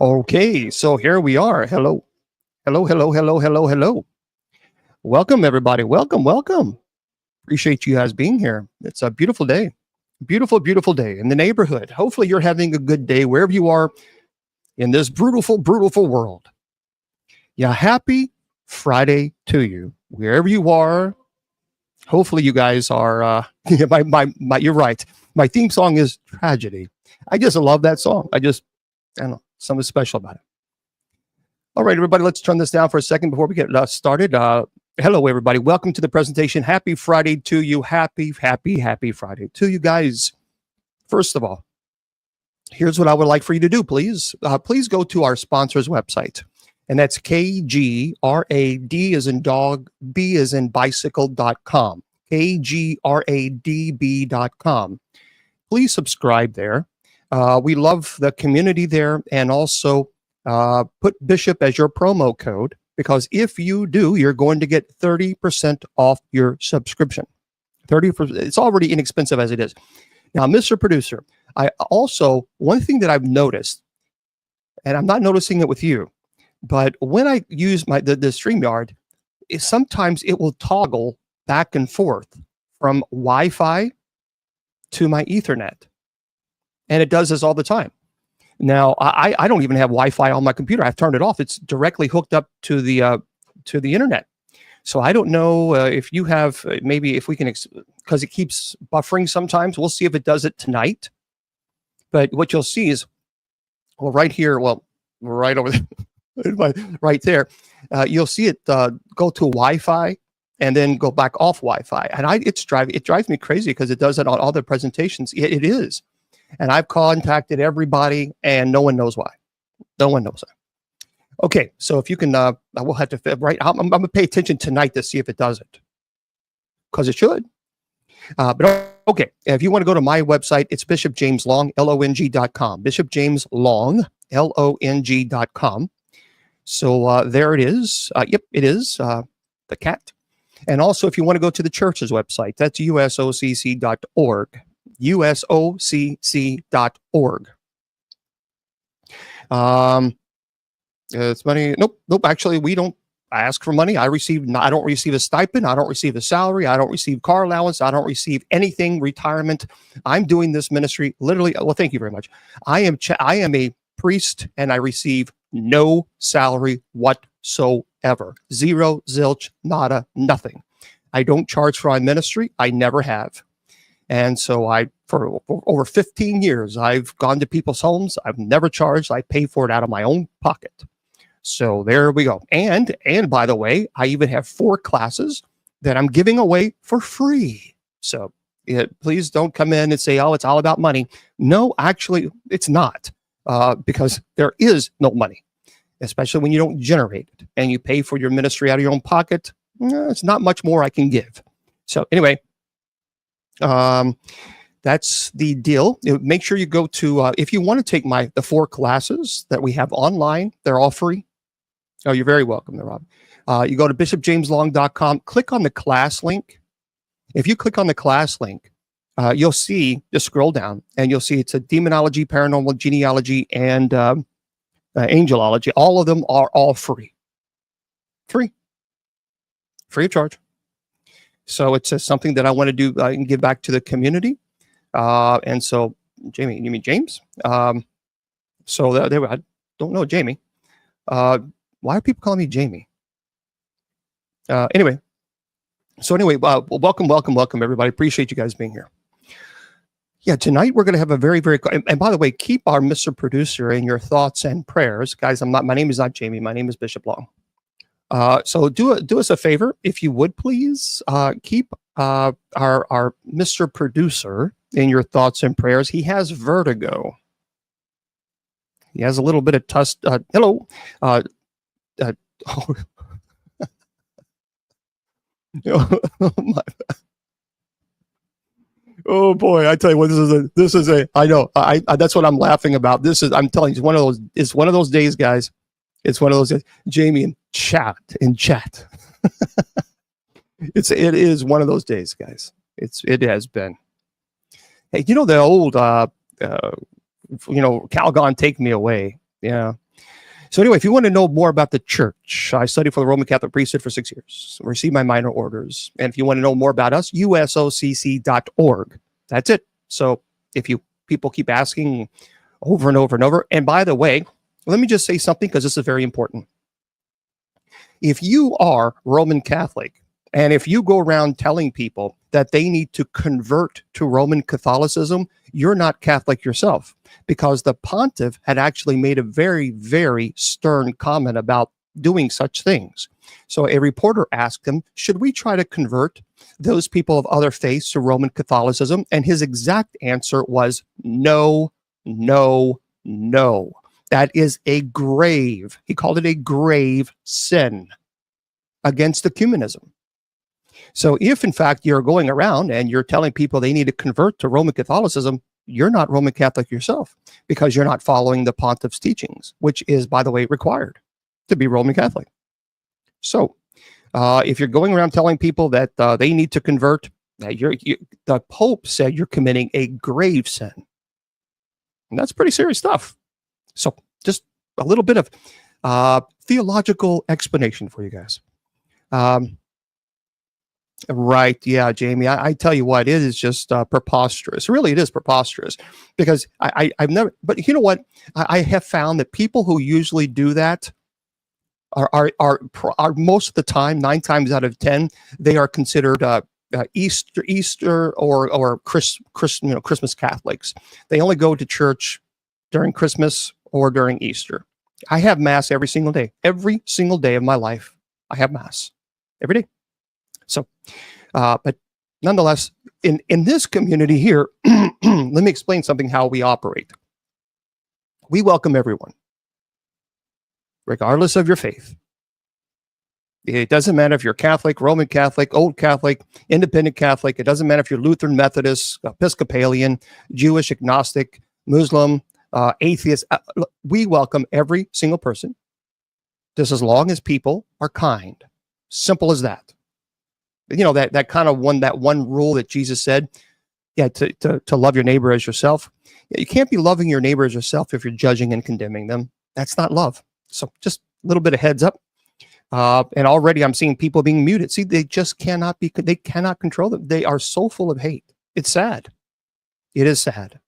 Okay, so here we are. Hello. Hello, hello, hello, hello, hello. Welcome, everybody. Welcome, welcome. Appreciate you guys being here. It's a beautiful day. Beautiful, beautiful day in the neighborhood. Hopefully, you're having a good day wherever you are in this brutal, brutal world. Yeah, happy Friday to you, wherever you are. Hopefully, you guys are. You're right. My theme song is Tragedy. I just love that song. I don't know, something special about it. All right, everybody, let's turn this down for a second before we get started. Hello, everybody. Welcome to the presentation. Happy Friday to you. Happy Friday to you guys. First of all, here's what I would like for you to do, please. Please go to our sponsor's website, and that's KGRAD as in dog, B as in bicycle.com. KGRADB.com. Please subscribe there. We love the community there, and also put Bishop as your promo code, because if you do, you're going to get 30% off your subscription. 30%. It's already inexpensive as it is. Now, Mr. Producer, one thing that I've noticed, and I'm not noticing it with you, but when I use the StreamYard, sometimes it will toggle back and forth from Wi-Fi to my Ethernet. And it does this all the time. Now, I don't even have Wi-Fi on my computer. I've turned it off. It's directly hooked up to the internet. So I don't know if you have, maybe if we can, because it keeps buffering sometimes. We'll see if it does it tonight. But what you'll see is, right here, right over there, right there, you'll see it go to Wi-Fi and then go back off Wi-Fi. And it drives me crazy because it does it on all the presentations. It is. And I've contacted everybody, and no one knows why. No one knows why. Okay, so if you can, I will have to, right? I'm going to pay attention tonight to see if it does it, because it should. But okay, if you want to go to my website, it's bishopjameslong, LONG.com. bishopjameslong, LONG.com. So there it is. Yep, it is, the cat. And also, if you want to go to the church's website, that's usocc.org. usocc.org. It's money. Nope. Actually, we don't ask for money. I don't receive a stipend. I don't receive a salary. I don't receive car allowance. I don't receive anything, retirement. I'm doing this ministry literally. Well, thank you very much. I am a priest, and I receive no salary whatsoever. Zero, zilch, nada, nothing. I don't charge for my ministry. I never have. And so for over 15 years, I've gone to people's homes. I've never charged. I pay for it out of my own pocket. So there we go. And by the way, I even have 4 classes that I'm giving away for free. So please don't come in and say, oh, it's all about money. No, actually, it's not, because there is no money, especially when you don't generate it and you pay for your ministry out of your own pocket. It's not much more I can give. So anyway, that's the deal. Make sure you go to, if you want to take the 4 classes that we have online, they're all free. Oh, you're very welcome there, Rob. You go to bishopjameslong.com, click on the class link. If you click on the class link, you'll see, just scroll down, and you'll see it's a demonology, paranormal, genealogy, and angelology. All of them are all free. Free of charge. So it's something that I want to do and give back to the community. And so, Jamie, you mean James? So I don't know Jamie. Why are people calling me Jamie? Anyway, welcome, everybody. Appreciate you guys being here. Yeah, tonight we're going to have a very, very, and by the way, keep our Mr. Producer in your thoughts and prayers. Guys, my name is not Jamie. My name is Bishop Long. So do us a favor, if you would, please, keep our Mr. Producer in your thoughts and prayers. He has vertigo. He has a little bit of hello. Oh boy, I tell you what, this is a I know. I that's what I'm laughing about. I'm telling you, it's one of those days, guys. It's one of those days. Jamie in chat. It is one of those days, guys. It has been. Hey, the old Calgon, Take Me Away. Yeah. So anyway, if you want to know more about the church, I studied for the Roman Catholic priesthood for 6 years, received my minor orders. And if you want to know more about us, usocc.org. That's it. So if you people keep asking over and over and over, and by the way, let me just say something because this is very important. If you are Roman Catholic, and if you go around telling people that they need to convert to Roman Catholicism, you're not Catholic yourself, because the pontiff had actually made a very, very stern comment about doing such things. So a reporter asked him, should we try to convert those people of other faiths to Roman Catholicism? And his exact answer was no, no, no. That is a grave, he called it a grave sin against ecumenism. So if, in fact, you're going around and you're telling people they need to convert to Roman Catholicism, you're not Roman Catholic yourself, because you're not following the pontiff's teachings, which is, by the way, required to be Roman Catholic. So if you're going around telling people that they need to convert, the Pope said you're committing a grave sin. And that's pretty serious stuff. So just a little bit of theological explanation for you guys. Right. Yeah, Jamie, I tell you what, it is just preposterous. Really, it is preposterous, because I've never, but you know what? I have found that people who usually do that are most of the time, 9 times out of 10, they are considered Easter or Christmas Catholics. They only go to church during Christmas or during Easter. I have Mass every single day of my life. I have Mass every day. So, but nonetheless, in this community here, let me explain something, how we operate. We welcome everyone, regardless of your faith. It doesn't matter if you're Catholic, Roman Catholic, Old Catholic, Independent Catholic. It doesn't matter if you're Lutheran, Methodist, Episcopalian, Jewish, agnostic, Muslim, atheist. We welcome every single person, just as long as people are kind. Simple as that. You know, that one rule that Jesus said, to love your neighbor as yourself. You can't be loving your neighbor as yourself if you're judging and condemning them. That's not love. So just a little bit of heads up. And already I'm seeing people being muted. See, they just cannot control them. They are so full of hate. It's sad. It is sad.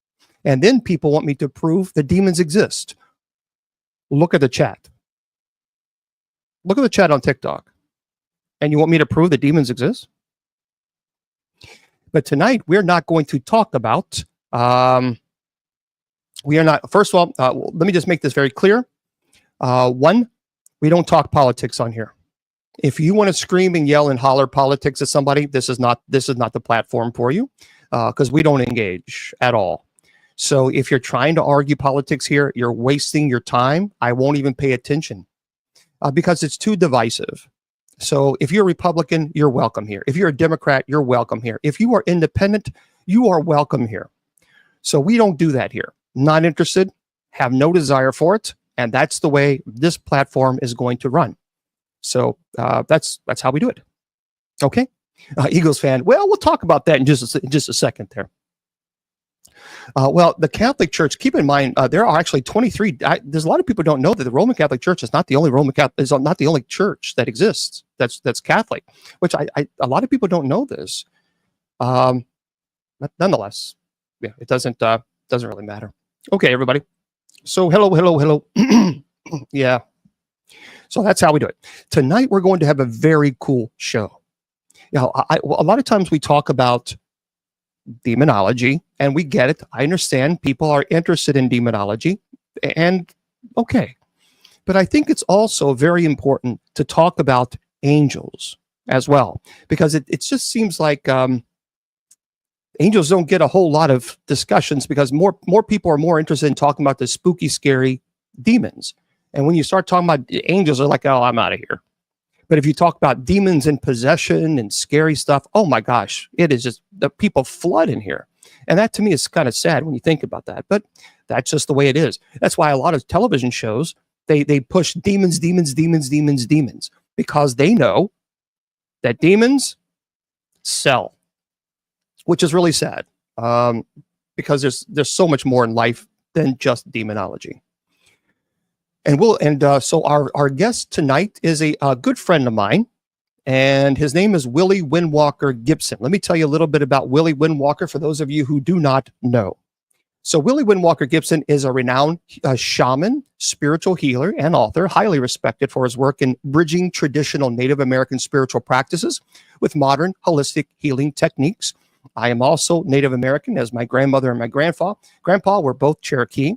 And then people want me to prove that demons exist. Look at the chat. Look at the chat on TikTok. And you want me to prove that demons exist? But tonight, we're not going to talk about, first of all, let me just make this very clear. One, we don't talk politics on here. If you want to scream and yell and holler politics at somebody, this is not the platform for you, because we don't engage at all. So if you're trying to argue politics here, you're wasting your time. I won't even pay attention because it's too divisive. So if you're a Republican, you're welcome here. If you're a Democrat, you're welcome here. If you are independent, you are welcome here. So we don't do that here. Not interested, have no desire for it, and that's the way this platform is going to run. So that's how we do it. Okay, Eagles fan. Well, we'll talk about that in just a second there. Well, the Catholic Church, keep in mind, there are actually 23. There's a lot of people who don't know that the Roman Catholic Church is not the only church that exists. That's Catholic, which a lot of people don't know this. But nonetheless, yeah, it doesn't really matter. Okay, everybody. So hello. Yeah. So that's how we do it. Tonight we're going to have a very cool show. You know, a lot of times we talk about demonology, and we get it. I understand people are interested in demonology, and okay. But I think it's also very important to talk about angels as well, because it just seems like angels don't get a whole lot of discussions, because more people are more interested in talking about the spooky, scary demons. And when you start talking about angels, they're like, oh, I'm out of here. But if you talk about demons and possession and scary stuff, oh my gosh, it is just, the people flood in here. And that to me is kind of sad when you think about that, but that's just the way it is. That's why a lot of television shows, they push demons, because they know that demons sell, which is really sad, because there's so much more in life than just demonology. So our guest tonight is a good friend of mine, and his name is Willie Windwalker Gibson. Let me tell you a little bit about Willie Windwalker for those of you who do not know. So Willie Windwalker Gibson is a renowned shaman, spiritual healer, and author, highly respected for his work in bridging traditional Native American spiritual practices with modern holistic healing techniques. I am also Native American, as my grandmother and my grandpa were both Cherokee.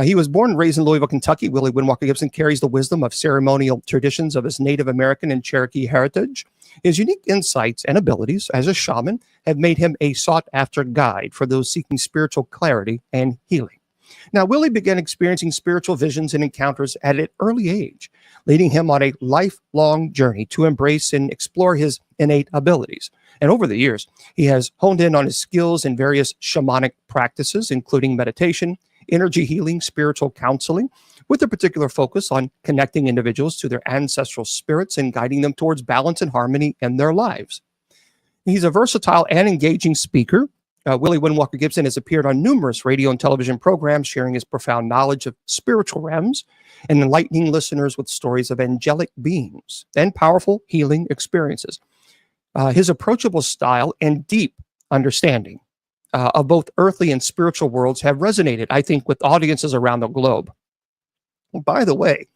He was born and raised in Louisville, Kentucky. Willie Windwalker Gibson carries the wisdom of ceremonial traditions of his Native American and Cherokee heritage. His unique insights and abilities as a shaman have made him a sought-after guide for those seeking spiritual clarity and healing. Now, Willie began experiencing spiritual visions and encounters at an early age, leading him on a lifelong journey to embrace and explore his innate abilities. And over the years, he has honed in on his skills in various shamanic practices, including meditation, energy healing, spiritual counseling, with a particular focus on connecting individuals to their ancestral spirits and guiding them towards balance and harmony in their lives. He's a versatile and engaging speaker. Willie Windwalker Gibson has appeared on numerous radio and television programs, sharing his profound knowledge of spiritual realms and enlightening listeners with stories of angelic beings and powerful healing experiences. His approachable style and deep understanding of both earthly and spiritual worlds have resonated, I think, with audiences around the globe. By the way,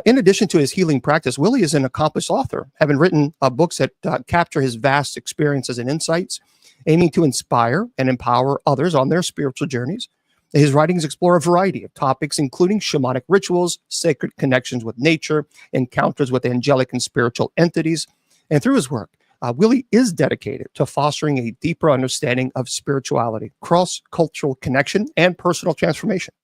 in addition to his healing practice, Willie is an accomplished author, having written books that capture his vast experiences and insights, aiming to inspire and empower others on their spiritual journeys. His writings explore a variety of topics, including shamanic rituals, sacred connections with nature, encounters with angelic and spiritual entities. And through his work, Willie is dedicated to fostering a deeper understanding of spirituality, cross-cultural connection, and personal transformation.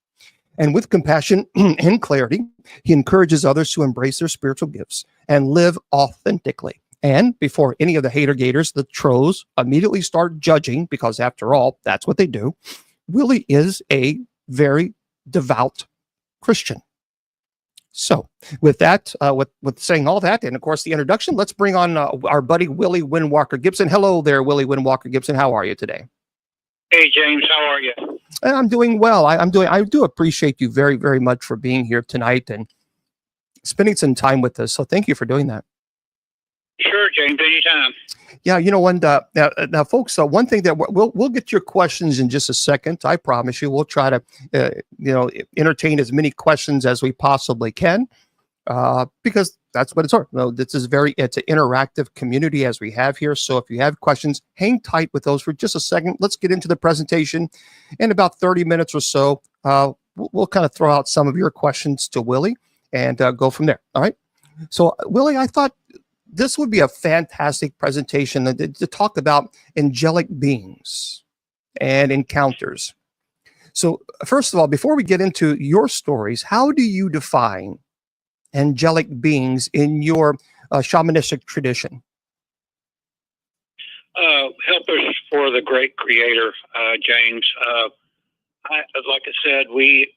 And with compassion and clarity, he encourages others to embrace their spiritual gifts and live authentically. And before any of the hater-gators, the trolls, immediately start judging, because after all, that's what they do, Willie is a very devout Christian. So with that, with saying all that, and of course the introduction, let's bring on our buddy Willie Windwalker Gibson. Hello there, Willie Windwalker Gibson. How are you today? Hey, James. How are you? I'm doing well. I do appreciate you very, very much for being here tonight and spending some time with us. So thank you for doing that. Sure, James. Anytime. Yeah, now, folks. One thing that we'll get your questions in just a second. I promise you, we'll try to entertain as many questions as we possibly can, because that's what it's for. It's an interactive community as we have here. So if you have questions, hang tight with those for just a second. Let's get into the presentation. In about 30 minutes or so, we'll kind of throw out some of your questions to Willie and go from there. All right. So Willie, I thought this would be a fantastic presentation to talk about angelic beings and encounters. So first of all, before we get into your stories, how do you define angelic beings in your shamanistic tradition? Helpers for the great creator, James. Like I said, we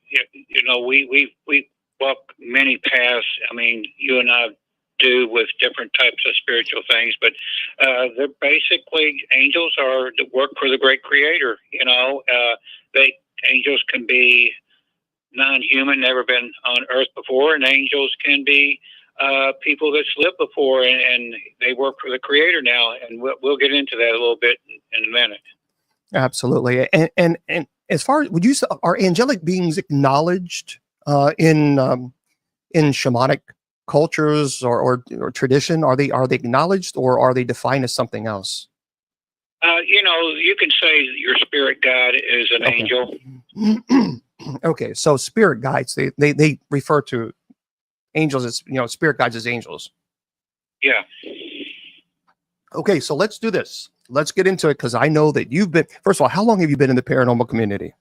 walk many paths. I mean, you and I do with different types of spiritual things, but they're basically angels are the work for the great creator. Angels can be non-human, never been on earth before, and angels can be people that's lived before, and they work for the creator now, and we'll get into that a little bit in a minute. Absolutely. And as far as, would you say, are angelic beings acknowledged in shamanic cultures or tradition? Are they acknowledged, or are they defined as something else? You can say your spirit guide is an angel. Okay, so spirit guides, they refer to angels as, spirit guides as angels. Yeah. Okay, so let's do this. Let's get into it, because I know that you've been, first of all, how long have you been in the paranormal community?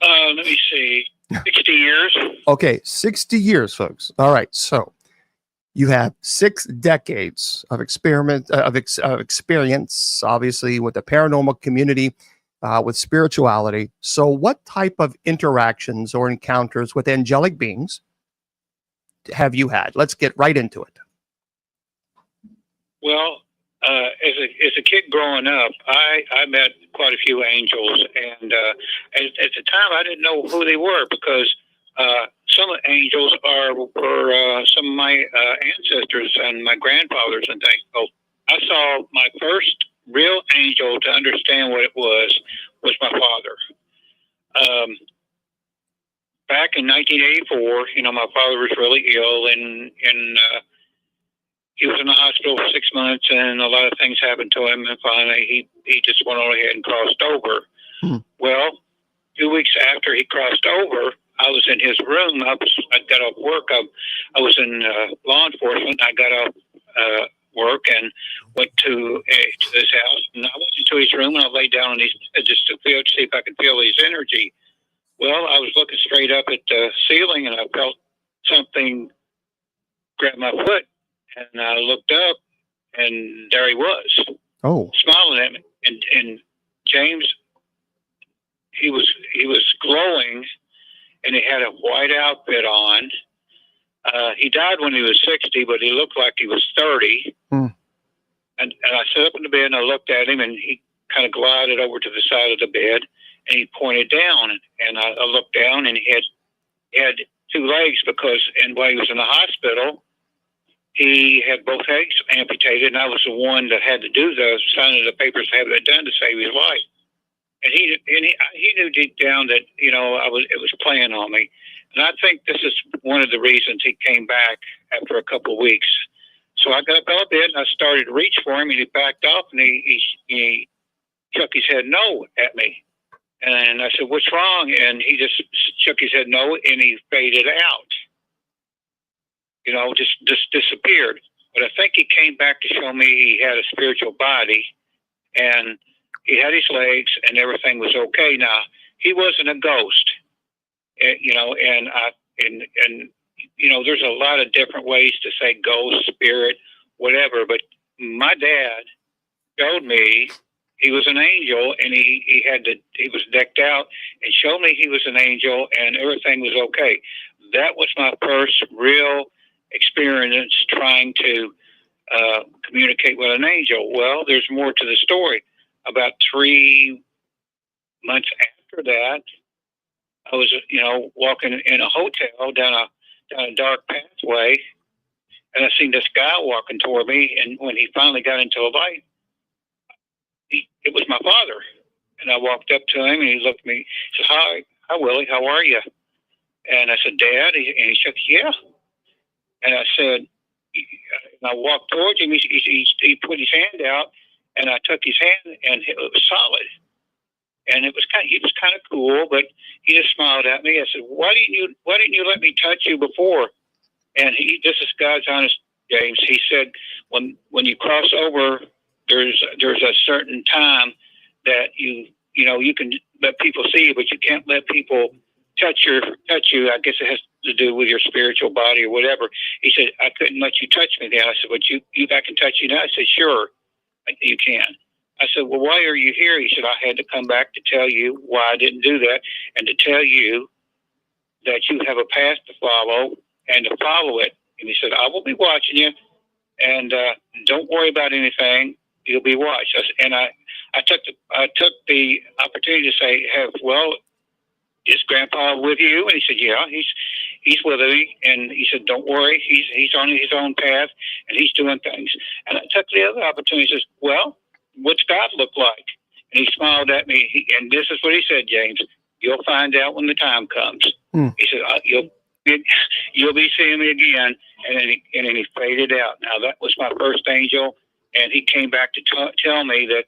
Let me see, 60 years. Okay, 60 years, folks. All right, so you have 6 decades of experience, obviously, with the paranormal community, with spirituality. So what type of interactions or encounters with angelic beings have you had? Let's get right into it. Well, as a kid growing up, I met quite a few angels, and at the time I didn't know who they were, because some angels were some of my ancestors and my grandfathers and things. So I saw my first real angel to understand what it was my father. Back in 1984, my father was really ill, and he was in the hospital for 6 months, and a lot of things happened to him, and finally he just went on ahead and crossed over. Well, 2 weeks after he crossed over, I was in his room. I got off work. I was in law enforcement. I got off work and went to his house, and I went into his room and I laid down on his bed just to see if I could feel his energy. Well, I was looking straight up at the ceiling, and I felt something grab my foot, and I looked up, and there he was, smiling at me. And James, he was glowing, and he had a white outfit on. He died when he was 60, but he looked like he was 30. And I sat up in the bed, and I looked at him, and he kind of glided over to the side of the bed, and he pointed down, and I looked down, and he had two legs because, and while he was in the hospital, he had both legs amputated, and I was the one that had to do the signing of the papers to have that done to save his life. And he knew deep down that it was playing on me, and I think this is one of the reasons he came back after a couple of weeks. So I got up out of bed and I started to reach for him, and he backed off, and he shook his head no at me. And I said, "What's wrong?" And he just shook his head no, and he faded out. Just disappeared. But I think he came back to show me he had a spiritual body, and he had his legs, and everything was okay. Now, he wasn't a ghost, and there's a lot of different ways to say ghost, spirit, whatever. But my dad showed me he was an angel, and he was decked out, and showed me he was an angel, and everything was okay. That was my first real experience trying to communicate with an angel. Well, there's more to the story. About 3 months after that, I was, walking in a hotel down a dark pathway, and I seen this guy walking toward me. And when he finally got into the light, it was my father. And I walked up to him, and he looked at me. He said, "Hi, Willie. How are you?" And I said, "Dad." And he said, "Yeah." And I said, and I walked towards him. He put his hand out, and I took his hand, and it was solid. And he was kind of cool, but he just smiled at me. I said, why didn't you let me touch you before?" And this is God's honest, James. He said, when you cross over, there's a certain time that you can let people see you, but you can't let people touch you. I guess it has to do with your spiritual body or whatever. He said, "I couldn't let you touch me then." I said, "But I can touch you now." I said, "Sure, you can." I said, "Well, why are you here?" He said, "I had to come back to tell you why I didn't do that, and to tell you that you have a path to follow and to follow it." And he said, "I will be watching you, and don't worry about anything. You'll be watched." I took the opportunity to say, "Is Grandpa with you?" And he said, "Yeah, he's with me." And he said, "Don't worry, he's on his own path, and he's doing things." And I took the other opportunity. He says, "Well, what's God look like?" And he smiled at me, and this is what he said, "James, you'll find out when the time comes." He said, "You'll be seeing me again." And then he faded out. Now, that was my first angel, and he came back to tell me that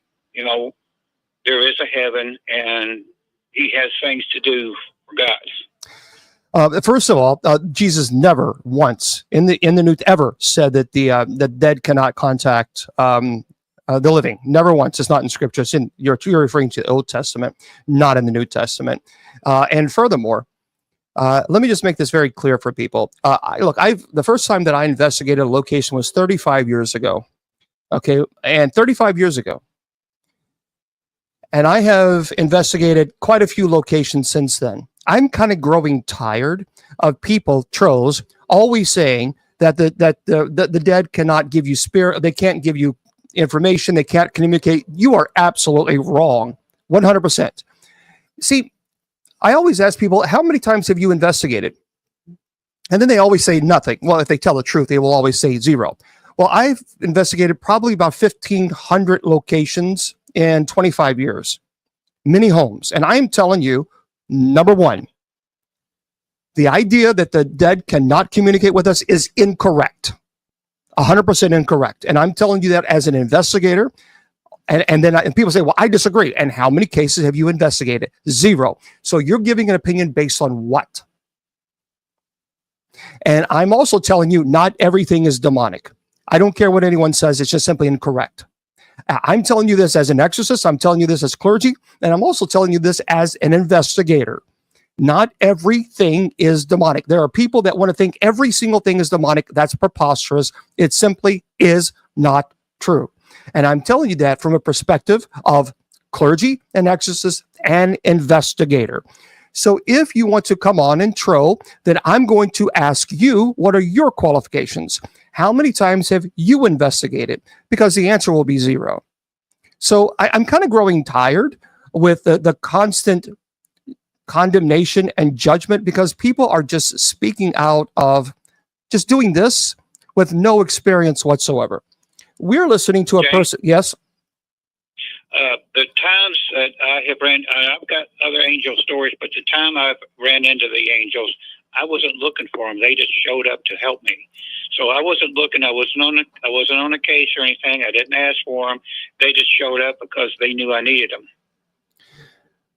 there is a heaven, and he has things to do for God. First of all, Jesus never once in the New ever said that the dead cannot contact the living. Never once. It's not in Scripture. It's you're referring to the Old Testament, not in the New Testament. And furthermore, let me just make this very clear for people. The first time that I investigated a location was 35 years ago. Okay, and 35 years ago. And I have investigated quite a few locations since then. I'm kind of growing tired of people, trolls, always saying that the dead cannot give you spirit. They can't give you information. They can't communicate. You are absolutely wrong. 100%. See, I always ask people, how many times have you investigated? And then they always say nothing. Well, if they tell the truth, they will always say zero. Well, I've investigated probably about 1,500 locations in 25 years, many homes. And I'm telling you, number one, the idea that the dead cannot communicate with us is incorrect, 100% incorrect. And I'm telling you that as an investigator. And then people say, well, I disagree. And how many cases have you investigated? Zero. So you're giving an opinion based on what? And I'm also telling you, not everything is demonic. I don't care what anyone says. It's just simply incorrect. I'm telling you this as an exorcist. I'm telling you this as clergy. And I'm also telling you this as an investigator. Not everything is demonic. There are people that want to think every single thing is demonic. That's preposterous. It simply is not true. And I'm telling you that from a perspective of clergy and exorcist and investigator. So if you want to come on and troll, then I'm going to ask you, what are your qualifications? How many times have you investigated? Because the answer will be zero. So I'm kind of growing tired with the constant condemnation and judgment, because people are just speaking out of just doing this with no experience whatsoever. We're listening to a person. Yes. The times that I have I've got other angel stories, but the time I've ran into the angels, I wasn't looking for them. They just showed up to help me. So I wasn't looking. I wasn't on a case or anything. I didn't ask for them. They just showed up because they knew I needed them.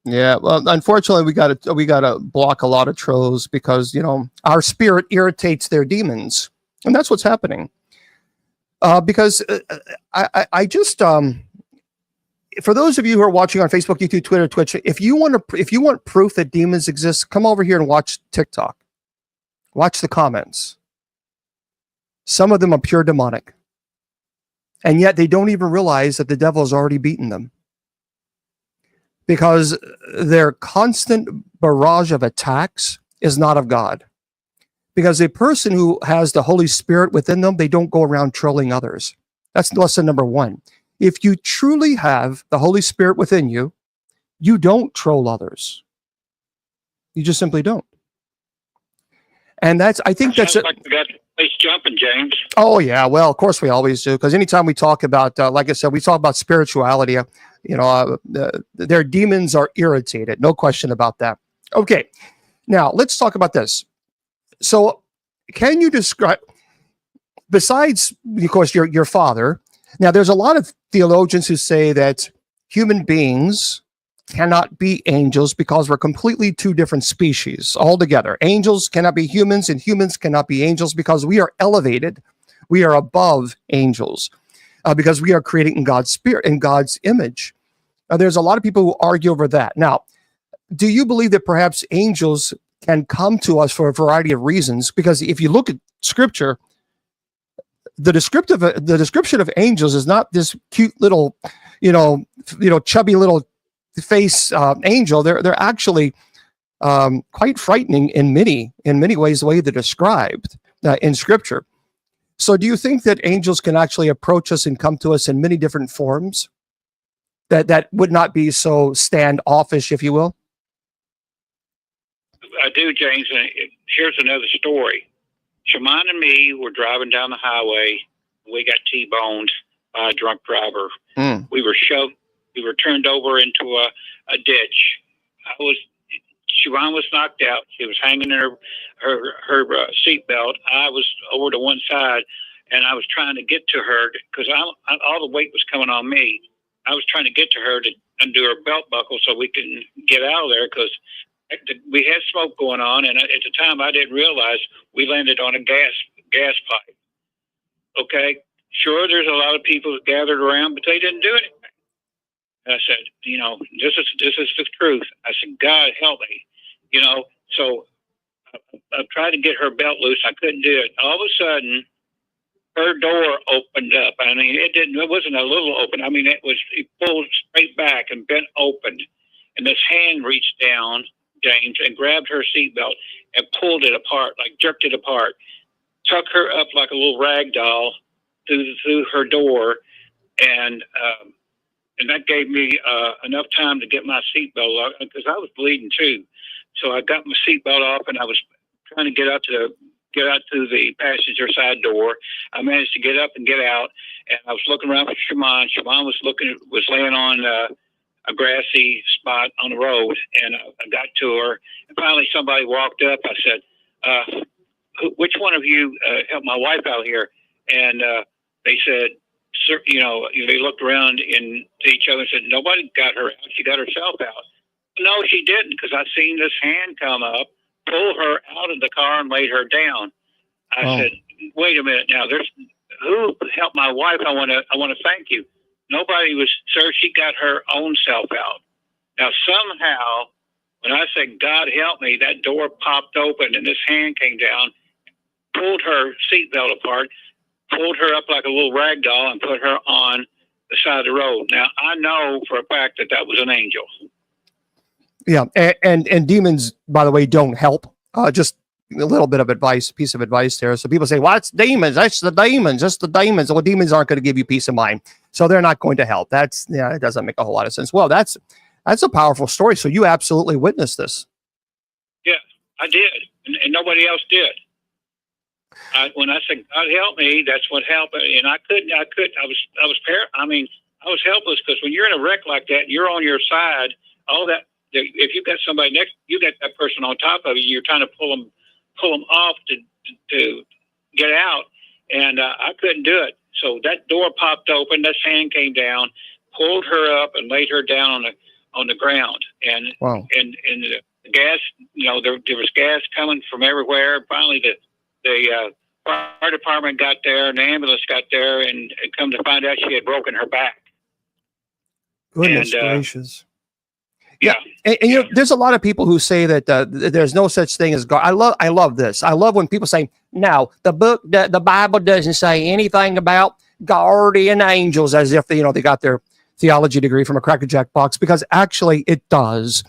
Yeah, well, unfortunately, we got to block a lot of trolls because, you know, our spirit irritates their demons, and that's what's happening. Because I just for those of you who are watching on Facebook, YouTube, Twitter, Twitch, if you want proof that demons exist, come over here and watch TikTok. Watch the comments. Some of them are pure demonic, and yet they don't even realize that the devil has already beaten them, because their constant barrage of attacks is not of God. Because a person who has the Holy Spirit within them, they don't go around trolling others. That's lesson number one. If you truly have the Holy Spirit within you, you don't troll others. You just simply don't. And I think that's like we got the place jumping, James. Oh yeah, well, of course we always do, because anytime we talk about, like I said, we talk about spirituality. Their demons are irritated, no question about that. Okay, now let's talk about this. So, can you describe, besides, of course, your father? Now, there's a lot of theologians who say that human beings cannot be angels because we're completely two different species altogether. Angels cannot be humans, and humans cannot be angels because we are elevated. We are above angels because we are created in God's spirit, in God's image. There's a lot of people who argue over that. Now, do you believe that perhaps angels can come to us for a variety of reasons? Because if you look at Scripture, the description of angels is not this cute little, chubby little face angel. They're actually quite frightening in many ways, the way they're described in Scripture. So, do you think that angels can actually approach us and come to us in many different forms that would not be so standoffish, if you will? I do, James. And here's another story. Shaman and me were driving down the highway. We got T-boned by a drunk driver. We were shoved. We were turned over into a ditch. Siobhan was knocked out. She was hanging in her seatbelt. I was over to one side, and I was trying to get to her because all the weight was coming on me. I was trying to get to her to undo her belt buckle so we can get out of there because we had smoke going on, and at the time I didn't realize we landed on a gas pipe. Okay, sure, there's a lot of people gathered around, but they didn't do anything. And I said, this is the truth. I said, God help me, So I tried to get her belt loose. I couldn't do it. All of a sudden, her door opened up. I mean, it wasn't a little open. I mean, it pulled straight back and bent open, and this hand reached down, James, and grabbed her seatbelt and pulled it apart, like jerked it apart, tuck her up like a little rag doll through her door, and that gave me enough time to get my seatbelt off because I was bleeding too. So I got my seatbelt off, and I was trying to get out to get out to the passenger side door. I managed to get up and get out, and I was looking around for Shaman. Shaman was laying on a grassy spot on the road, and I got to her, and finally somebody walked up. I said, which one of you helped my wife out here? And they said, sir, they looked around to each other and said, nobody got her out. She got herself out. No, she didn't, because I seen this hand come up, pull her out of the car, and laid her down. I said, wait a minute now. Who helped my wife? I want to thank you. Nobody was, sir. She got her own self out. Now somehow, when I said God help me, that door popped open and this hand came down, pulled her seatbelt apart, pulled her up like a little rag doll, and put her on the side of the road. Now I know for a fact that was an angel. Yeah, and demons, by the way, don't help. Just a little bit of piece of advice there. So people say, well, it's demons. That's the demons. That's the demons. Well, demons aren't going to give you peace of mind. So they're not going to help. It doesn't make a whole lot of sense. Well, that's a powerful story. So you absolutely witnessed this. Yeah, I did. And nobody else did. When I said, God help me, that's what helped. And I was helpless, because when you're in a wreck like that, you're on your side, all that, if you've got somebody next, you got that person on top of you, you're trying to pull them off to get out, and I couldn't do it. So that door popped open, this hand came down, pulled her up, and laid her down on the ground. And wow. and the gas, there was gas coming from everywhere. Finally, the fire department got there, and the ambulance got there, and come to find out she had broken her back. Goodness gracious. Yeah, and there's a lot of people who say that there's no such thing as God. I love this. I love when people say, "No, the Bible doesn't say anything about guardian angels," as if they got their theology degree from a Cracker Jack box, because actually it does.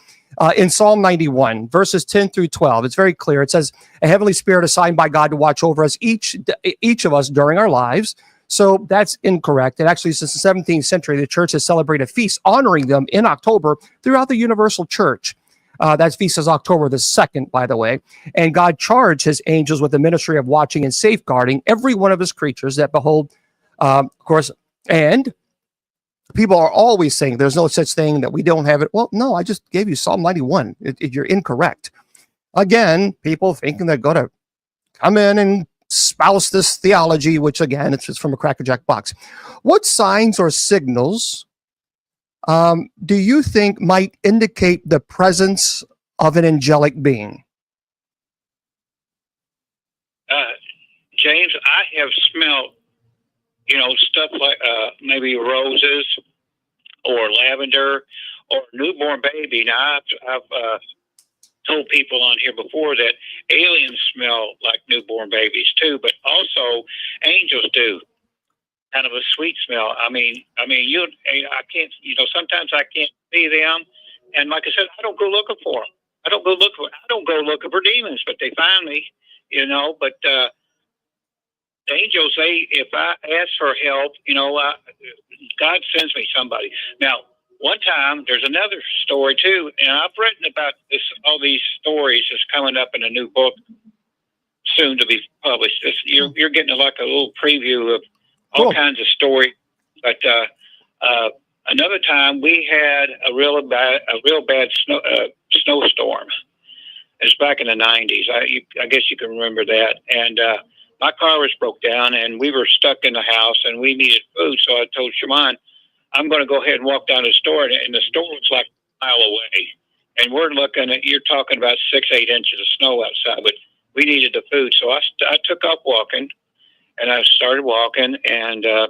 In Psalm 91, verses 10 through 12, it's very clear. It says, "A heavenly spirit assigned by God to watch over us, each of us during our lives." So that's incorrect. And actually, since the 17th century, the church has celebrated feasts honoring them in October throughout the universal church. That feast is October the 2nd, by the way. And God charged his angels with the ministry of watching and safeguarding every one of his creatures that behold, of course, and people are always saying there's no such thing, that we don't have it. Well, no, I just gave you Psalm 91. You're incorrect. Again, people thinking they're going to come in and spouse this theology, which again, it's just from a Cracker Jack box. What signs or signals do you think might indicate the presence of an angelic being? James, I have smelled, stuff like maybe roses or lavender or newborn baby. Now, I've told people on here before that aliens smell like newborn babies too, but also angels do. Kind of a sweet smell. I can't. Sometimes I can't see them, and like I said, I don't go looking for them. I don't go looking for demons, but they find me. But the angels, if I ask for help, God sends me somebody. Now, one time, there's another story too, and I've written about this. All these stories is coming up in a new book soon to be published. You're getting like a little preview of all kinds of stories. But another time, we had a real bad snowstorm. It's back in the 90s. I guess you can remember that. And my car was broke down, and we were stuck in the house, and we needed food. So I told Shaman, I'm going to go ahead and walk down the store, and the store was like a mile away. And we're looking at, you're talking about 6-8 inches of snow outside, but we needed the food. So I took off walking, and I started walking, and I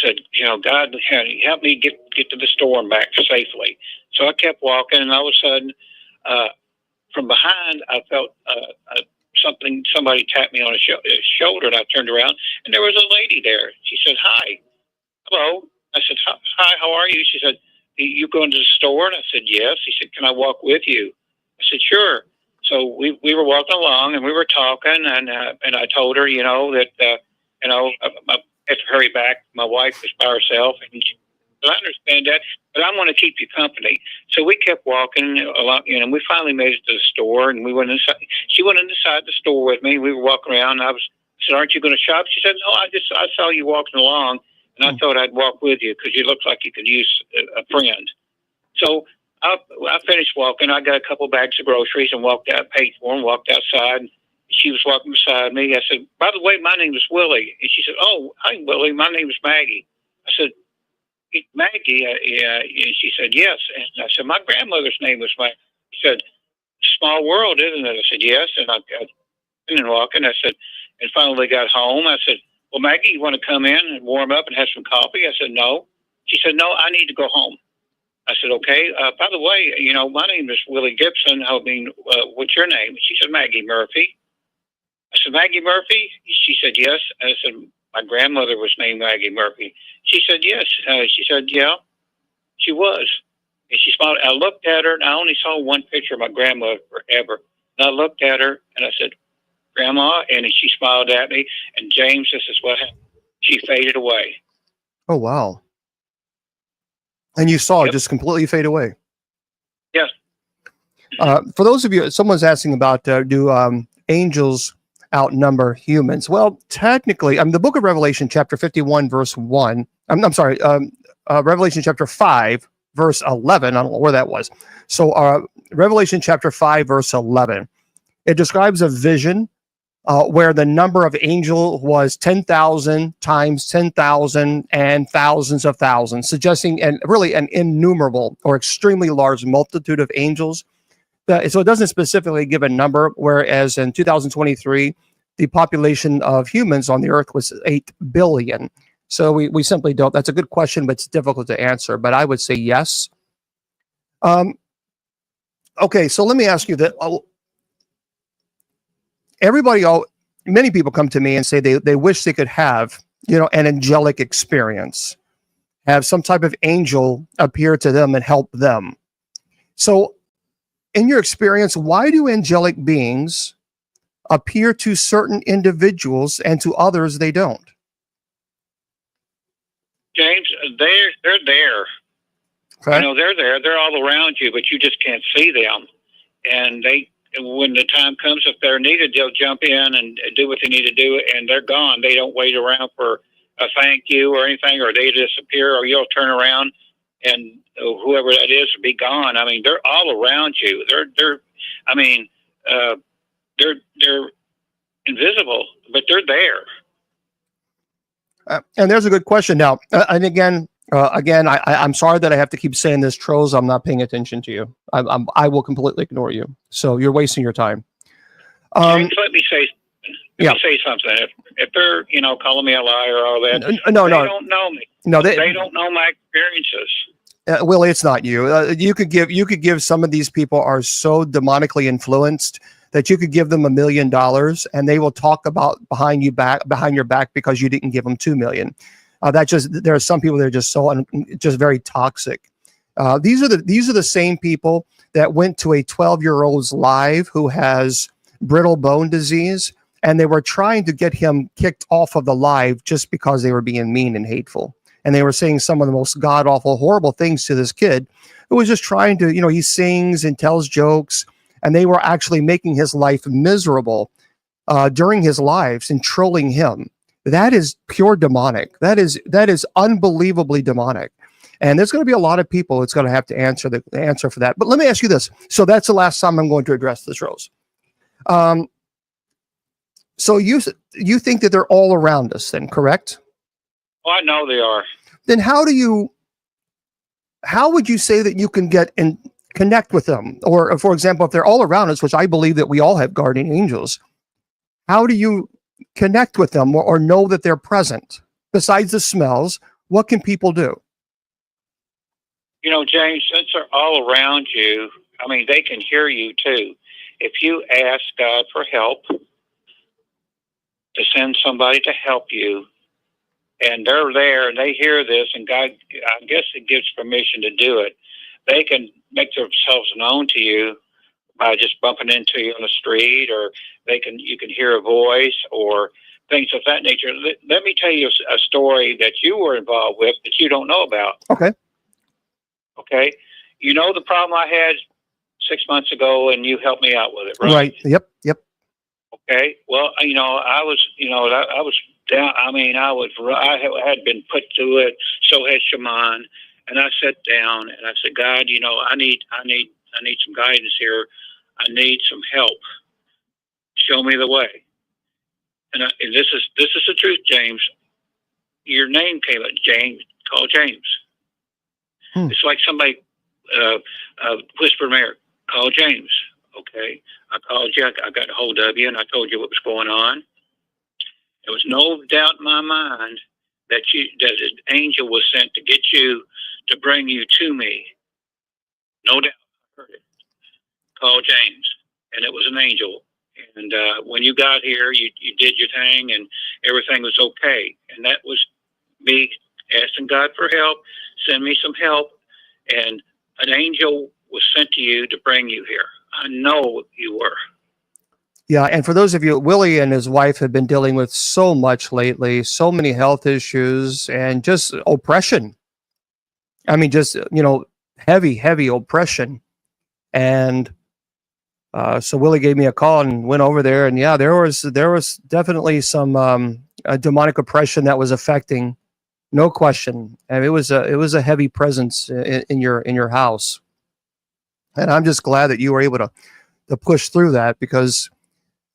said, God, help me get to the store and back safely. So I kept walking, and all of a sudden, from behind, I felt somebody tapped me on the shoulder, and I turned around, and there was a lady there. She said, "Hi." "Hello." I said, "Hi, how are you?" She said, "You going to the store?" And I said, "Yes." He said, "Can I walk with you?" I said, "Sure." So we were walking along, and we were talking, and I told her, that I had to hurry back. My wife was by herself, and I understand that, but I want to keep you company. So we kept walking a lot, and we finally made it to the store, and we went inside. She went inside the store with me. We were walking around, and I said, "Aren't you going to shop?" She said, "No, I saw you walking along, and I thought I'd walk with you because you look like you could use a friend." So I finished walking. I got a couple bags of groceries and walked out, paid for them, walked outside. She was walking beside me. I said, "By the way, my name is Willie." And she said, "Oh, hi, Willie. My name is Maggie." I said, "Maggie?" Yeah. And she said, "Yes." And I said, "My grandmother's name was Maggie." She said, "Small world, isn't it?" I said, "Yes." And I got in walking. I said, and finally got home. I said, "Well, Maggie, you want to come in and warm up and have some coffee?" I said, "No." She said, "No, I need to go home." I said, "Okay. By the way, my name is Willie Gibson. I mean, what's your name?" She said, "Maggie Murphy." I said, "Maggie Murphy?" She said, "Yes." I said, "My grandmother was named Maggie Murphy." She said, "Yes." She said, "Yeah, she was." And she smiled. I looked at her, and I only saw one picture of my grandmother forever. And I looked at her, and I said, "Grandma," and she smiled at me. And James, this is what happened. She faded away. Oh, wow. And you saw it Yep. just completely fade away. Yes. For those of you, someone's asking about do angels outnumber humans? Well, technically, the book of Revelation, chapter 51, verse 1. I'm sorry, Revelation chapter 5, verse 11. I don't know where that was. So, Revelation chapter 5, verse 11. It describes a vision where the number of angel was 10,000 times 10,000 and thousands of thousands, suggesting really an innumerable or extremely large multitude of angels. So it doesn't specifically give a number, whereas in 2023, the population of humans on the earth was 8 billion. So we simply don't. That's a good question, but it's difficult to answer. But I would say yes. Okay, so let me ask you that. Many people come to me and say they wish they could have, an angelic experience, have some type of angel appear to them and help them. So in your experience, why do angelic beings appear to certain individuals and to others they don't? James, they're there. Okay. They're there. They're all around you, but you just can't see them. And when the time comes, if they're needed, they'll jump in and do what they need to do, and they're gone. They don't wait around for a thank you or anything, or they disappear, or you'll turn around and whoever that is will be gone. I mean, they're all around you. They're invisible, but they're there. And there's a good question now. And again, I'm sorry that I have to keep saying this, trolls. I'm not paying attention to you. I will completely ignore you. So you're wasting your time. James, let me say something. If they're calling me a liar or all that, they don't know me. No, they don't know my experiences. Willie, it's not you. You could give some of these people are so demonically influenced that you could give them $1 million and they will talk about behind your back because you didn't give them $2 million. There are some people that are just just very toxic. These are the same people that went to a 12-year-old's live who has brittle bone disease, and they were trying to get him kicked off of the live just because they were being mean and hateful. And they were saying some of the most god-awful, horrible things to this kid who was just trying to, he sings and tells jokes, and they were actually making his life miserable during his lives and trolling him. That is pure demonic. That is unbelievably demonic. And there's going to be a lot of people that's going to have to answer the answer for that. But let me ask you this. So that's the last time I'm going to address this, Rose. So you think that they're all around us then, correct? Well, I know they are. Then how would you say that you can get and connect with them? Or for example, if they're all around us, which I believe that we all have guardian angels, how do you connect with them or know that they're present? Besides the smells, what can people do? James, since they're all around you, I mean, they can hear you too. If you ask God for help, to send somebody to help you, and they're there and they hear this, and God, I guess it gives permission to do it, they can make themselves known to you by just bumping into you on the street, or you can hear a voice, or things of that nature. Let me tell you a story that you were involved with that you don't know about. Okay. Okay. You know the problem I had 6 months ago, and you helped me out with it, right? Right. Yep. Yep. Okay. Well, I was down. I had been put to it. So had Shaman, and I sat down and I said, God, I need some guidance here. I need some help. Show me the way. And this is the truth, James. Your name came up, James. Call James. It's like somebody whispered in my ear, call James. Okay. I called you. I got a hold of you, and I told you what was going on. There was no doubt in my mind that an angel was sent to get you, to bring you to me. No doubt. I heard it. Call James, and it was an angel. And when you got here, you did your thing, and everything was okay. And that was me asking God for help, send me some help, and an angel was sent to you to bring you here. I know you were. Yeah, and for those of you, Willie and his wife have been dealing with so much lately, so many health issues and just oppression. I mean, just, heavy, heavy oppression. And so Willie gave me a call and went over there, and yeah, there was definitely some demonic oppression that was affecting, no question. And it was a heavy presence in your house. And I'm just glad that you were able to push through that, because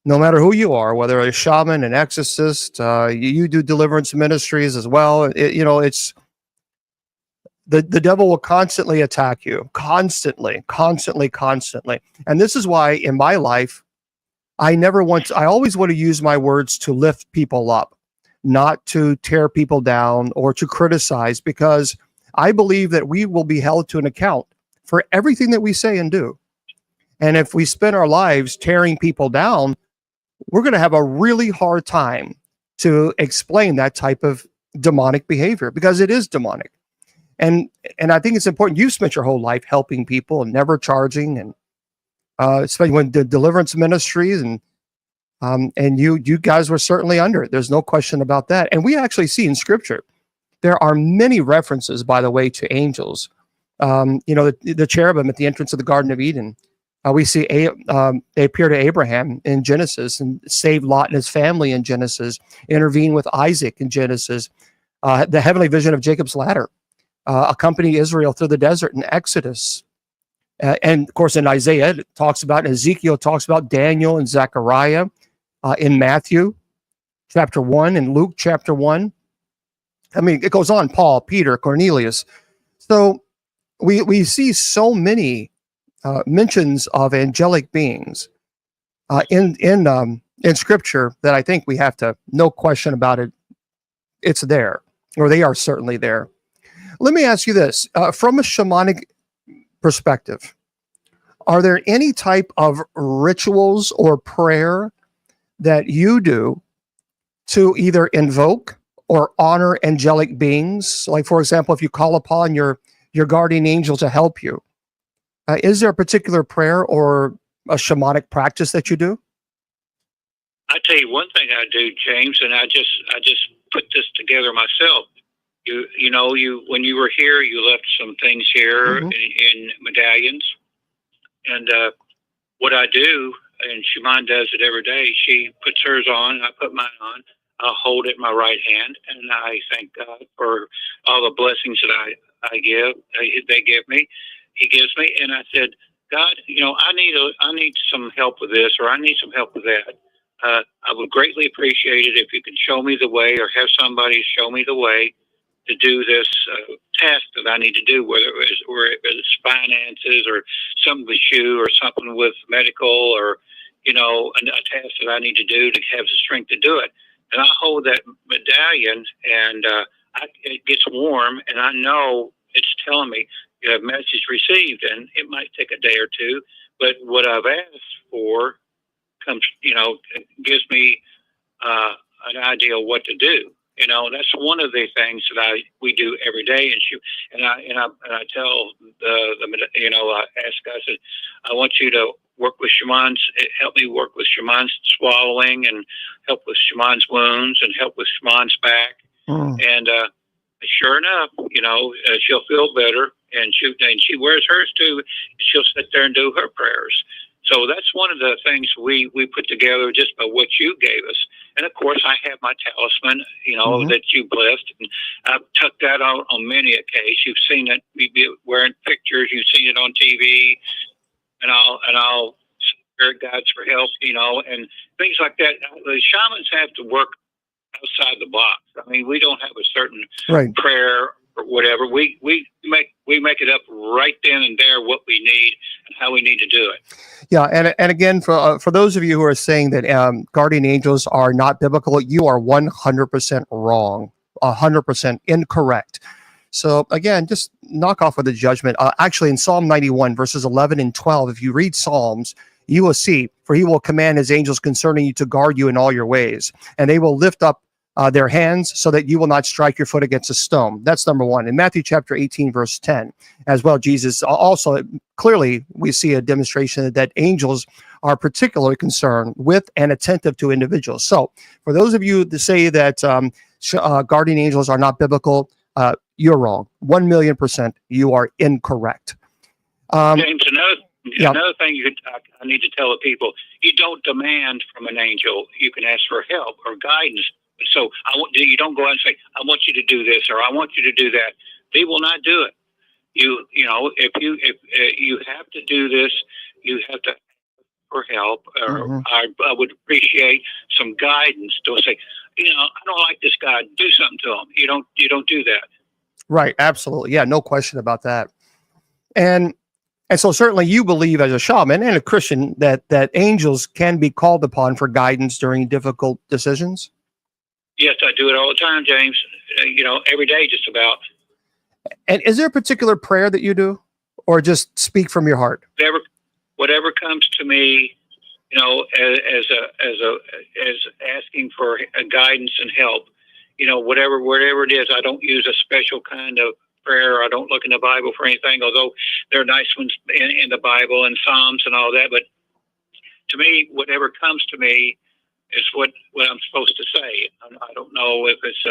no matter who you are, whether a shaman, an exorcist, you do deliverance ministries as well. It's the devil will constantly attack you, constantly. And this is why in my life, I always want to use my words to lift people up, not to tear people down or to criticize, because I believe that we will be held to an account for everything that we say and do. And if we spend our lives tearing people down, we're going to have a really hard time to explain that type of demonic behavior, because it is demonic. And I think it's important. You've spent your whole life helping people and never charging, and especially when the deliverance ministries, and you guys were certainly under it. There's no question about that. And we actually see in Scripture there are many references, by the way, to angels. The cherubim at the entrance of the Garden of Eden. We see they appear to Abraham in Genesis and save Lot and his family in Genesis, intervene with Isaac in Genesis. The heavenly vision of Jacob's ladder accompany Israel through the desert in Exodus. And of course, in Isaiah, it talks about, and Ezekiel talks about, Daniel and Zechariah, in Matthew chapter 1 and Luke chapter 1. I mean, it goes on, Paul, Peter, Cornelius. So we see so many mentions of angelic beings in Scripture that I think we have to, no question about it, it's there, or they are certainly there. Let me ask you this, from a shamanic perspective, are there any type of rituals or prayer that you do to either invoke or honor angelic beings? Like, for example, if you call upon your guardian angel to help you, is there a particular prayer or a shamanic practice that you do? I tell you one thing I do, James, and I just put this together myself. When you were here, you left some things here in medallions, and what I do, and Shaman does it every day. She puts hers on, I put mine on. I'll hold it in my right hand, and I thank God for all the blessings that they give me. He gives me, and I said, God, I need some help with this, or I need some help with that. I would greatly appreciate it if you could show me the way, or have somebody show me the way to do this task that I need to do, whether it's finances or something with you, or something with medical, or a task that I need to do to have the strength to do it. And I hold that medallion, and it gets warm, and I know it's telling me you have message received, and it might take a day or two, but what I've asked for comes, gives me an idea of what to do. That's one of the things that we do every day. And I tell I ask God, I said, I want you to work with Shaman's. It helped me work with Shaman's swallowing and help with Shaman's wounds and help with Shaman's back. And sure enough, she'll feel better, and she wears hers too. She'll sit there and do her prayers. So that's one of the things we put together just by what you gave us. And of course, I have my talisman, that you blessed, and I've tucked that out on many occasions. You've seen it wearing pictures. You've seen it on TV, and I'll spirit guides for help, and things like that. The shamans have to work outside the box. I mean, we don't have a certain prayer or whatever. We make it up right then and there what we need and how we need to do it. Yeah, and again, for those of you who are saying that guardian angels are not biblical, you are 100% wrong, 100% incorrect. So again, just knock off with the judgment. Actually, in Psalm 91, verses 11 and 12, if you read Psalms, you will see, for he will command his angels concerning you to guard you in all your ways, and they will lift up their hands so that you will not strike your foot against a stone. That's number one. In Matthew chapter 18, verse 10, as well, Jesus also, clearly we see a demonstration that angels are particularly concerned with and attentive to individuals. So for those of you that say that guardian angels are not biblical, you're wrong. 1,000,000% you are incorrect. James, another thing I need to tell the people, you don't demand from an angel. You can ask for help or guidance. So you don't go out and say, I want you to do this or I want you to do that. They will not do it. If you have to do this, you have to ask for help. Or I would appreciate some guidance to say, I don't like this guy. Do something to him. You don't do that. Right. Absolutely. Yeah. No question about that. And so certainly you believe as a shaman and a Christian that angels can be called upon for guidance during difficult decisions. Yes, I do it all the time, James. Every day, just about. And is there a particular prayer that you do, or just speak from your heart? Whatever comes to me, as asking for guidance and help, whatever it is. I don't use a special kind of prayer. I don't look in the Bible for anything, although there are nice ones in the Bible and Psalms and all that. But to me, whatever comes to me is what I'm supposed to say. I don't know if it's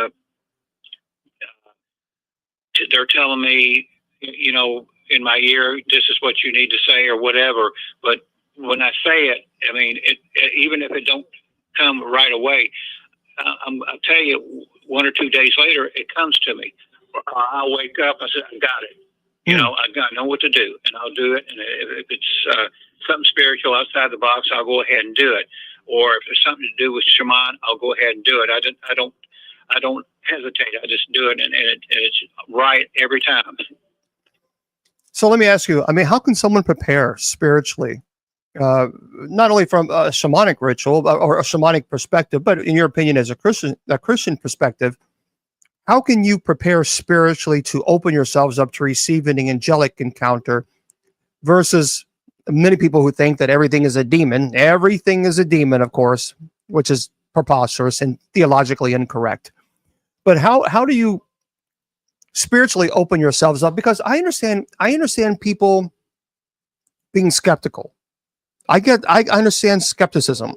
they're telling me, in my ear, this is what you need to say or whatever. But when I say it, I mean, even if it don't come right away, I'll tell you, 1 or 2 days later, it comes to me. I'll wake up. I said, I got it. I know what to do, and I'll do it. And if it's something spiritual outside the box, I'll go ahead and do it. Or if there's something to do with shaman, I'll go ahead and do it. I don't hesitate. I just do it, and it's right every time. So let me ask you, how can someone prepare spiritually, not only from a shamanic ritual or a shamanic perspective, but in your opinion, as a Christian perspective, how can you prepare spiritually to open yourselves up to receive an angelic encounter versus many people who think that everything is a demon? Everything is a demon, of course, which is preposterous and theologically incorrect. But how do you spiritually open yourselves up? Because I understand people being skeptical. I understand skepticism.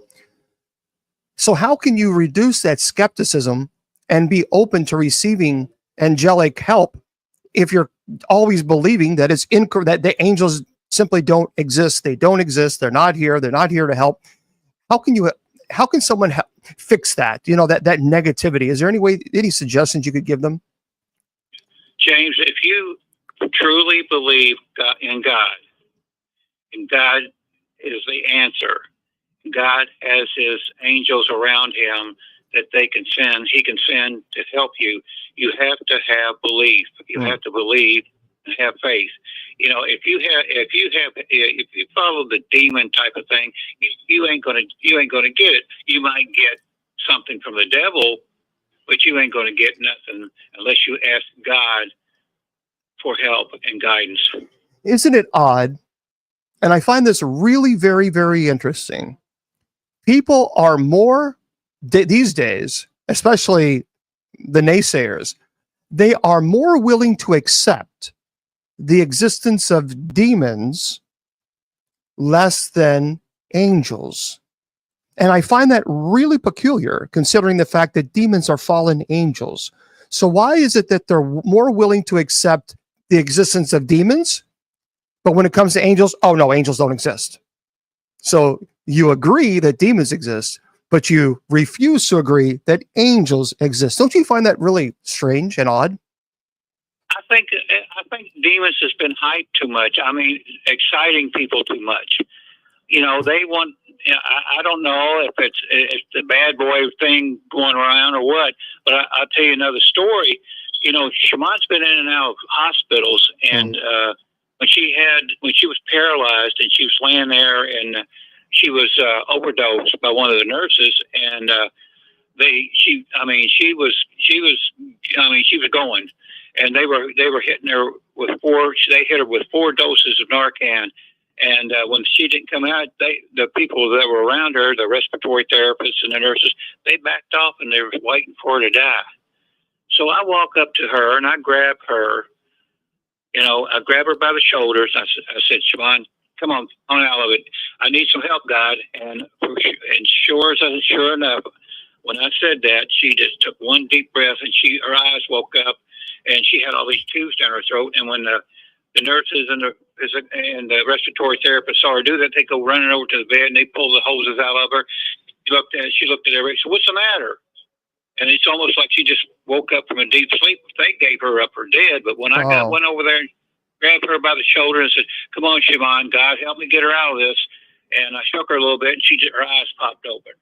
So how can you reduce that skepticism and be open to receiving angelic help if you're always believing that it's that the angels simply don't exist? They don't exist. They're not here. They're not here to help. How can someone fix that? That negativity. Is there any suggestions you could give them? James, if you truly believe in God, and God is the answer, God has his angels around him that he can send to help you. You have to have belief. You have to believe and have faith. If you follow the demon type of thing, you ain't gonna get it. You might get something from the devil, but you ain't gonna get nothing unless you ask God for help and guidance. Isn't it odd? And I find this really very, very interesting. People are more these days, especially the naysayers, they are more willing to accept the existence of demons less than angels. And I find that really peculiar, considering the fact that demons are fallen angels. So why is it that they're more willing to accept the existence of demons, but when it comes to angels, oh no, angels don't exist? So you agree that demons exist, but you refuse to agree that angels exist. Don't you find that really strange and odd? I think demons has been hyped too much. I mean, exciting people too much. You know, they want. I don't know if it's the bad boy thing going around or what, but I'll tell you another story. You know, Shaman's been in and out of hospitals, and when she was paralyzed and she was laying there, and she was overdosed by one of the nurses, and she was going, and they were hitting her with they hit her with 4 doses of Narcan. And when she didn't come out, the people that were around her, the respiratory therapists and the nurses, they backed off and they were waiting for her to die. So I walk up to her and I grab her. You know, I grab her by the shoulders. I said, Siobhan, come on out of it. I need some help, God. And sure enough, when I said that, she just took one deep breath and her eyes woke up, and she had all these tubes down her throat. And when the nurses and the respiratory therapist saw her do that, they go running over to the bed and they pull the hoses out of her. She looked at everybody. So what's the matter? And it's almost like she just woke up from a deep sleep. They gave her up for dead. But when I went over there and grabbed her by the shoulder and said, "Come on, Siobhan, God, help me get her out of this." And I shook her a little bit, and her eyes popped open.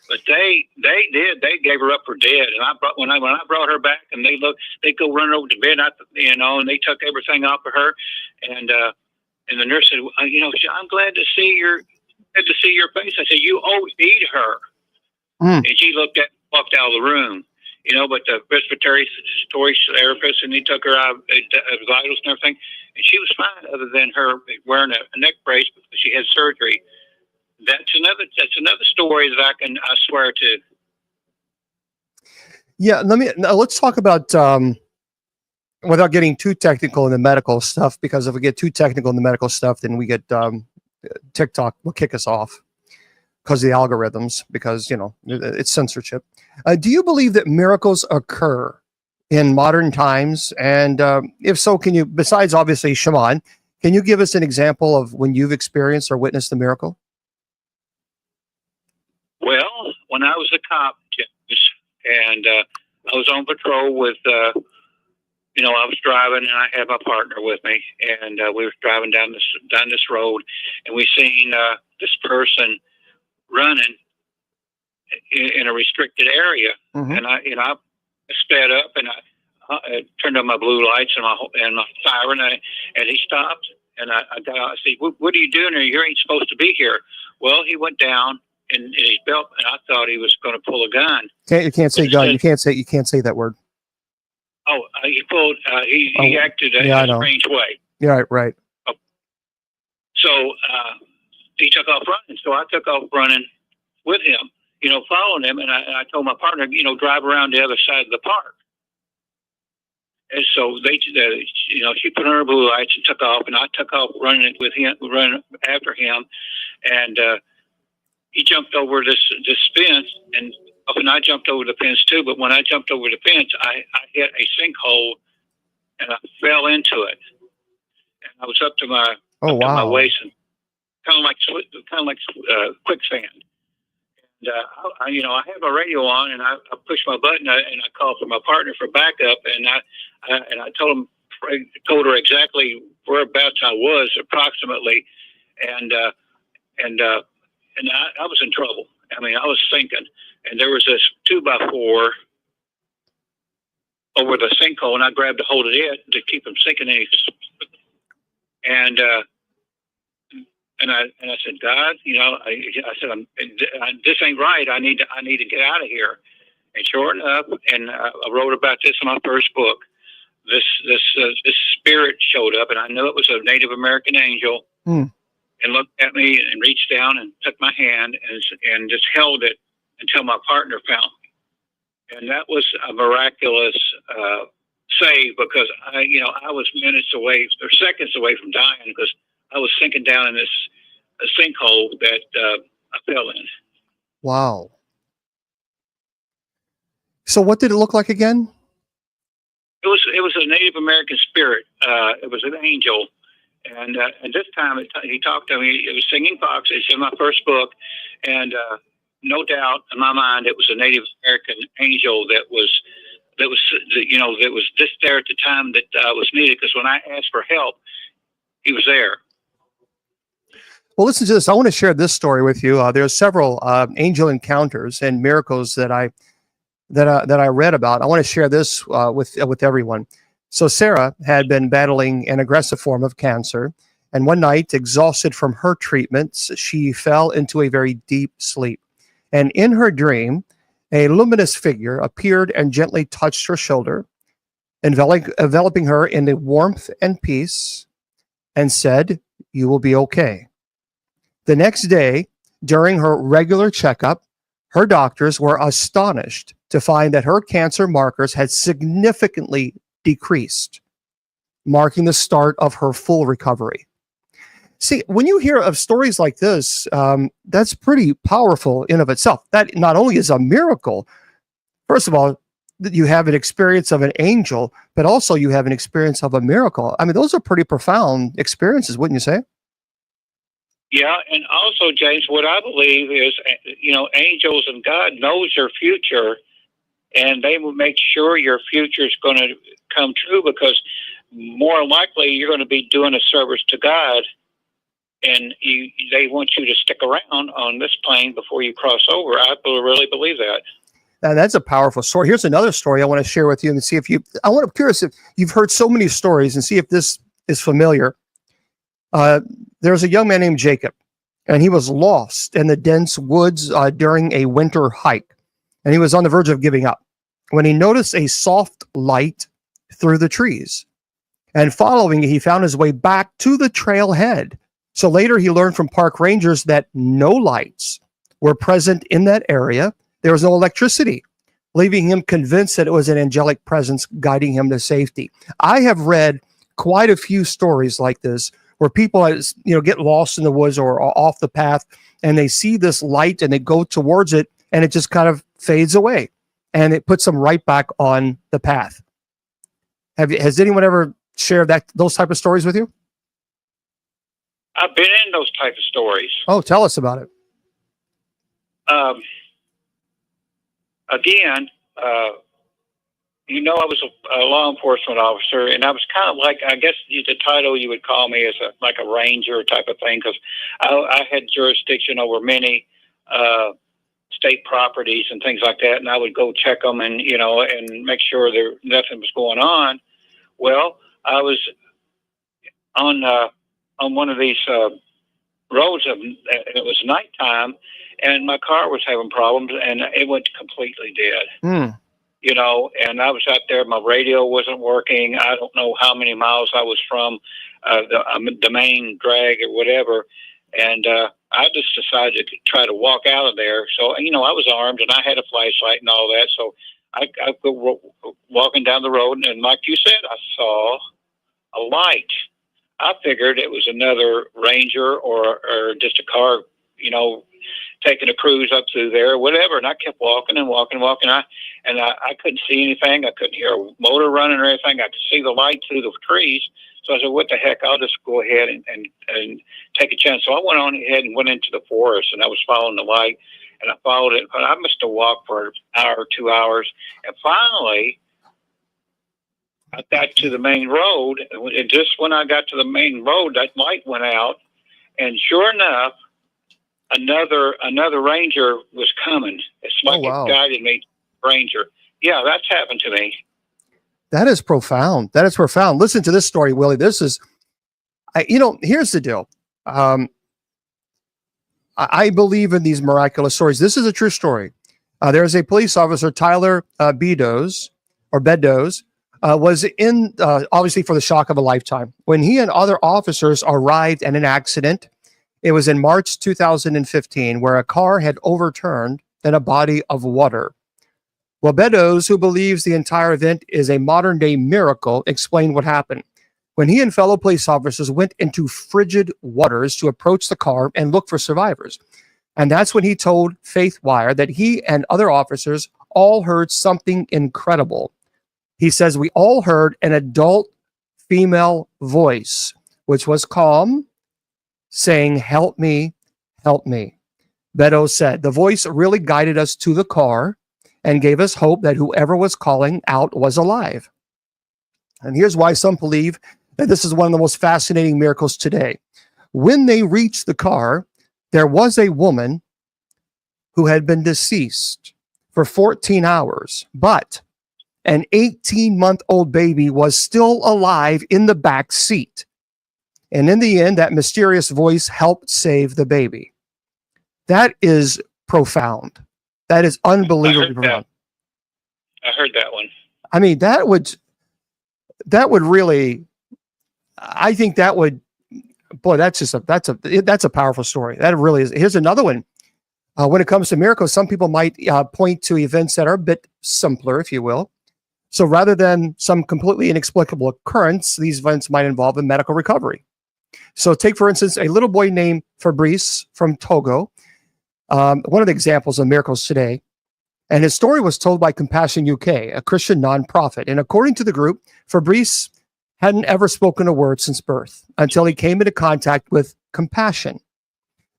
But they did. They gave her up for dead. And when I brought her back, and they go running over to bed, and they took everything off of her. And the nurse said, I'm glad to see your face. I said, you always need her. And she walked out of the room. But the respiratory therapist, and he took her out of vitals and everything, and she was fine, other than her wearing a neck brace because she had surgery. That's another story that I swear to. Yeah, let's talk about without getting too technical in the medical stuff, because if we get too technical in the medical stuff, then we get TikTok will kick us off because of the algorithms, because it's censorship. Do you believe that miracles occur in modern times? And if so, can you, besides obviously Shaman, can you give us an example of when you've experienced or witnessed a miracle? Well, when I was a cop, and I was on patrol with, I was driving, and I had my partner with me, and we were driving down this road, and we seen this person running in a restricted area, and I sped up, and I turned on my blue lights and my siren, and he stopped, and I got out. I said, "What are you doing here? You ain't supposed to be here." Well, he went down in his belt, and I thought he was going to pull a gun. You can't say gun. You can't say that word. Oh, he pulled. He acted in a strange way. Yeah, right. So he took off running. So I took off running with him, following him. And I told my partner, drive around the other side of the park. And so she put on her blue lights and took off, and I took off running after him, and he jumped over this fence, and I jumped over the fence too. But when I jumped over the fence, I hit a sinkhole, and I fell into it, and I was up to my to my waist, and kind of like quicksand. And I had my radio on, and I pushed my button, and I called for my partner for backup, and I told her exactly whereabouts I was approximately, and I was in trouble. I mean, I was sinking, and there was this 2x4 over the sinkhole, and I grabbed a hold of it to keep him sinking. And I said, God, I said, this ain't right. I need to get out of here. And sure enough, and I wrote about this in my first book. This spirit showed up, and I knew it was a Native American angel. And looked at me and reached down and took my hand and just held it until my partner found me. And that was a miraculous save, because I was minutes away or seconds away from dying, because I was sinking down in this sinkhole that I fell in. Wow. So what did it look like again? It was a Native American spirit. It was an angel, and this time he talked to me. It was singing fox. It's in my first book, and no doubt in my mind it was a Native American angel that was just there at the time that was needed. Because when I asked for help, he was there. Well, listen to this. I want to share this story with you. There are several angel encounters and miracles that I read about. I want to share this with everyone. So Sarah had been battling an aggressive form of cancer, and one night, exhausted from her treatments, she fell into a very deep sleep. And in her dream, a luminous figure appeared and gently touched her shoulder, enveloping her in the warmth and peace, and said, "You will be okay." The next day, during her regular checkup, her doctors were astonished to find that her cancer markers had significantly decreased, marking the start of her full recovery. See, when you hear of stories like this, that's pretty powerful in of itself. That not only is a miracle, first of all, that you have an experience of an angel, but also you have an experience of a miracle. I mean, those are pretty profound experiences, wouldn't you say? Yeah, and also, James, what I believe is, angels and God knows your future, and they will make sure your future is going to come true, because more likely you're going to be doing a service to God, and they want you to stick around on this plane before you cross over. I really believe that. Now, that's a powerful story. Here's another story I want to share with you and see if I'm curious if you've heard so many stories and see if this is familiar. There's a young man named Jacob, and he was lost in the dense woods during a winter hike, and he was on the verge of giving up when he noticed a soft light through the trees. And following it, he found his way back to the trailhead. So later he learned from park rangers that no lights were present in that area. There was no electricity, leaving him convinced that it was an angelic presence guiding him to safety. I have read quite a few stories like this where people, get lost in the woods or off the path, and they see this light and they go towards it, and it just kind of fades away, and it puts them right back on the path. Has anyone ever shared those type of stories with you? I've been in those type of stories. Oh, tell us about it. Again, I was a law enforcement officer, and I was kind of like, I guess the title you would call me is like a ranger type of thing, because I had jurisdiction over many state properties and things like that, and I would go check them and make sure nothing was going on. Well, I was on one of these roads, and it was nighttime, and my car was having problems, and it went completely dead. And I was out there, my radio wasn't working. I don't know how many miles I was from the main drag or whatever. And I just decided to try to walk out of there. So, I was armed and I had a flashlight and all that. So I go walking down the road, and like you said, I saw a light. I figured it was another ranger or just a car, taking a cruise up through there, whatever. And I kept walking and walking and walking. I couldn't see anything. I couldn't hear a motor running or anything. I could see the light through the trees. So I said, what the heck? I'll just go ahead and take a chance. So I went on ahead and went into the forest, and I was following the light, and I followed it. But I must have walked for an hour or 2 hours. And finally, I got to the main road. And just when I got to the main road, that light went out. And sure enough, another ranger was coming. It's like It guided me, ranger. Yeah, that's happened to me. That is profound. That is profound. Listen to this story, Willie. This is, here's the deal. I believe in these miraculous stories. This is a true story. There is a police officer, Tyler Beddoes, was in, obviously for the shock of a lifetime. When he and other officers arrived at an accident, it was in March 2015, where a car had overturned in a body of water. Well, Beddoes, who believes the entire event is a modern-day miracle, explained what happened. when he and fellow police officers went into frigid waters to approach the car and look for survivors. And that's when he told Faith Wire that he and other officers all heard something incredible. He says, we all heard an adult female voice, which was calm, saying, "Help me, help me." Beto said, the voice really guided us to the car and gave us hope that whoever was calling out was alive. And here's why some believe that this is one of the most fascinating miracles today. When they reached the car, there was a woman who had been deceased for 14 hours, but an 18-month-old baby was still alive in the back seat. And in the end, that mysterious voice helped save the baby. That is profound. That is unbelievably profound. I heard that one. I mean, that would really, I think that would, boy, that's a powerful story. That really is. Here's another one. When it comes to miracles, some people might point to events that are a bit simpler, if you will. So rather than some completely inexplicable occurrence, these events might involve a medical recovery. So take, for instance, a little boy named Fabrice from Togo, one of the examples of miracles today. And his story was told by Compassion UK, a Christian nonprofit. And according to the group, Fabrice hadn't ever spoken a word since birth until he came into contact with compassion.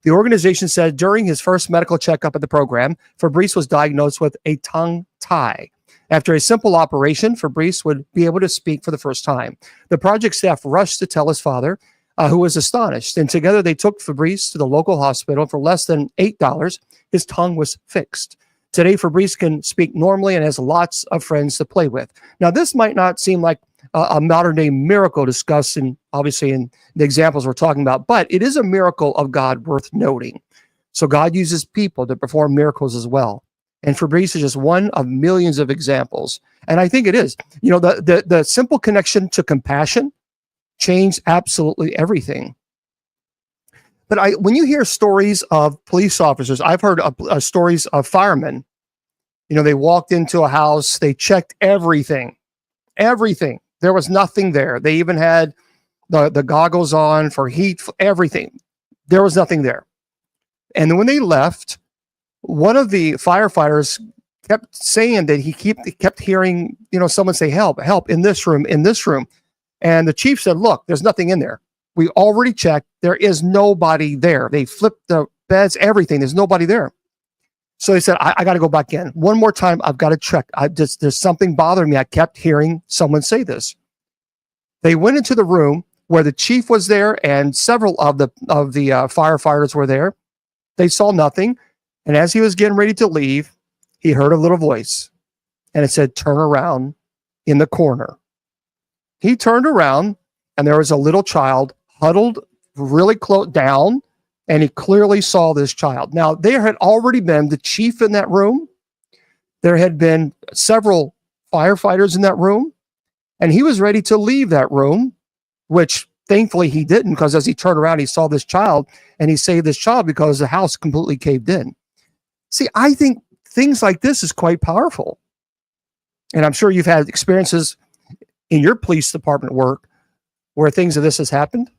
The organization said during his first medical checkup at the program, Fabrice was diagnosed with a tongue tie. After a simple operation, Fabrice would be able to speak for the first time. The project staff rushed to tell his father, who was astonished. And together they took Fabrice to the local hospital. For less than $8, his tongue was fixed. Today, Fabrice can speak normally and has lots of friends to play with. Now, this might not seem like a modern-day miracle discussed obviously in the examples we're talking about, but it is a miracle of God worth noting. So God uses people to perform miracles as well. And Fabrice is just one of millions of examples. And I think it is. You know, the simple connection to compassion changed absolutely everything. But when you hear stories of police officers, I've heard stories of firemen. You know, they walked into a house, they checked everything. There was nothing there. They even had the goggles on for heat, everything. There was nothing there. And then when they left, one of the firefighters kept saying that he kept hearing, someone say, "Help, help, in this room, in this room." And the chief said, "Look, there's nothing in there. We already checked. There is nobody there. They flipped the beds, everything. There's nobody there." So he said, I got to go back in. One more time, I've got to check. There's something bothering me. I kept hearing someone say this. They went into the room where the chief was there and several of the firefighters were there. They saw nothing. And as he was getting ready to leave, he heard a little voice. And it said, "Turn around in the corner." He turned around and there was a little child huddled really close down. And he clearly saw this child. Now, there had already been the chief in that room. There had been several firefighters in that room. And he was ready to leave that room, which thankfully he didn't, because as he turned around, he saw this child and he saved this child because the house completely caved in. See, I think things like this is quite powerful. And I'm sure you've had experiences in your police department work where things of this has happened.